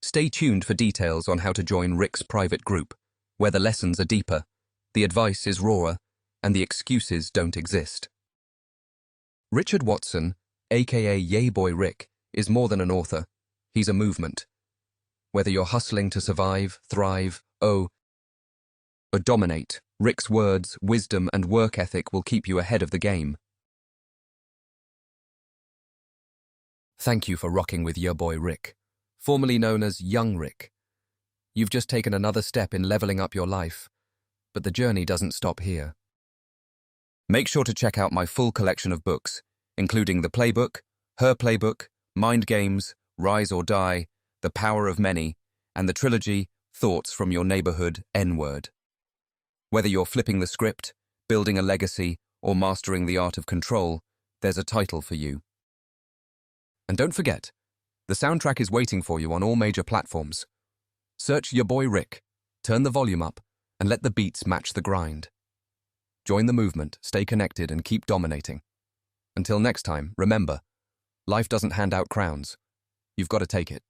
[SPEAKER 1] Stay tuned for details on how to join Rick's private group, where the lessons are deeper, the advice is rawer, and the excuses don't exist. Richard Watson, aka Yay Boy Rick, is more than an author. He's a movement. Whether you're hustling to survive, thrive, or dominate, Rick's words, wisdom, and work ethic will keep you ahead of the game. Thank you for rocking with your boy Rick, formerly known as Young Rick. You've just taken another step in leveling up your life, but the journey doesn't stop here. Make sure to check out my full collection of books, including the Playbook, Her Playbook, Mind Games, Rise or Die, The Power of Many, and the trilogy Thoughts from Your Neighborhood N-Word. Whether you're flipping the script, building a legacy, or mastering the art of control, there's a title for you. And don't forget, the soundtrack is waiting for you on all major platforms. Search Your Boy Rick, turn the volume up, and let the beats match the grind. Join the movement, stay connected, and keep dominating. Until next time, remember, life doesn't hand out crowns. You've got to take it.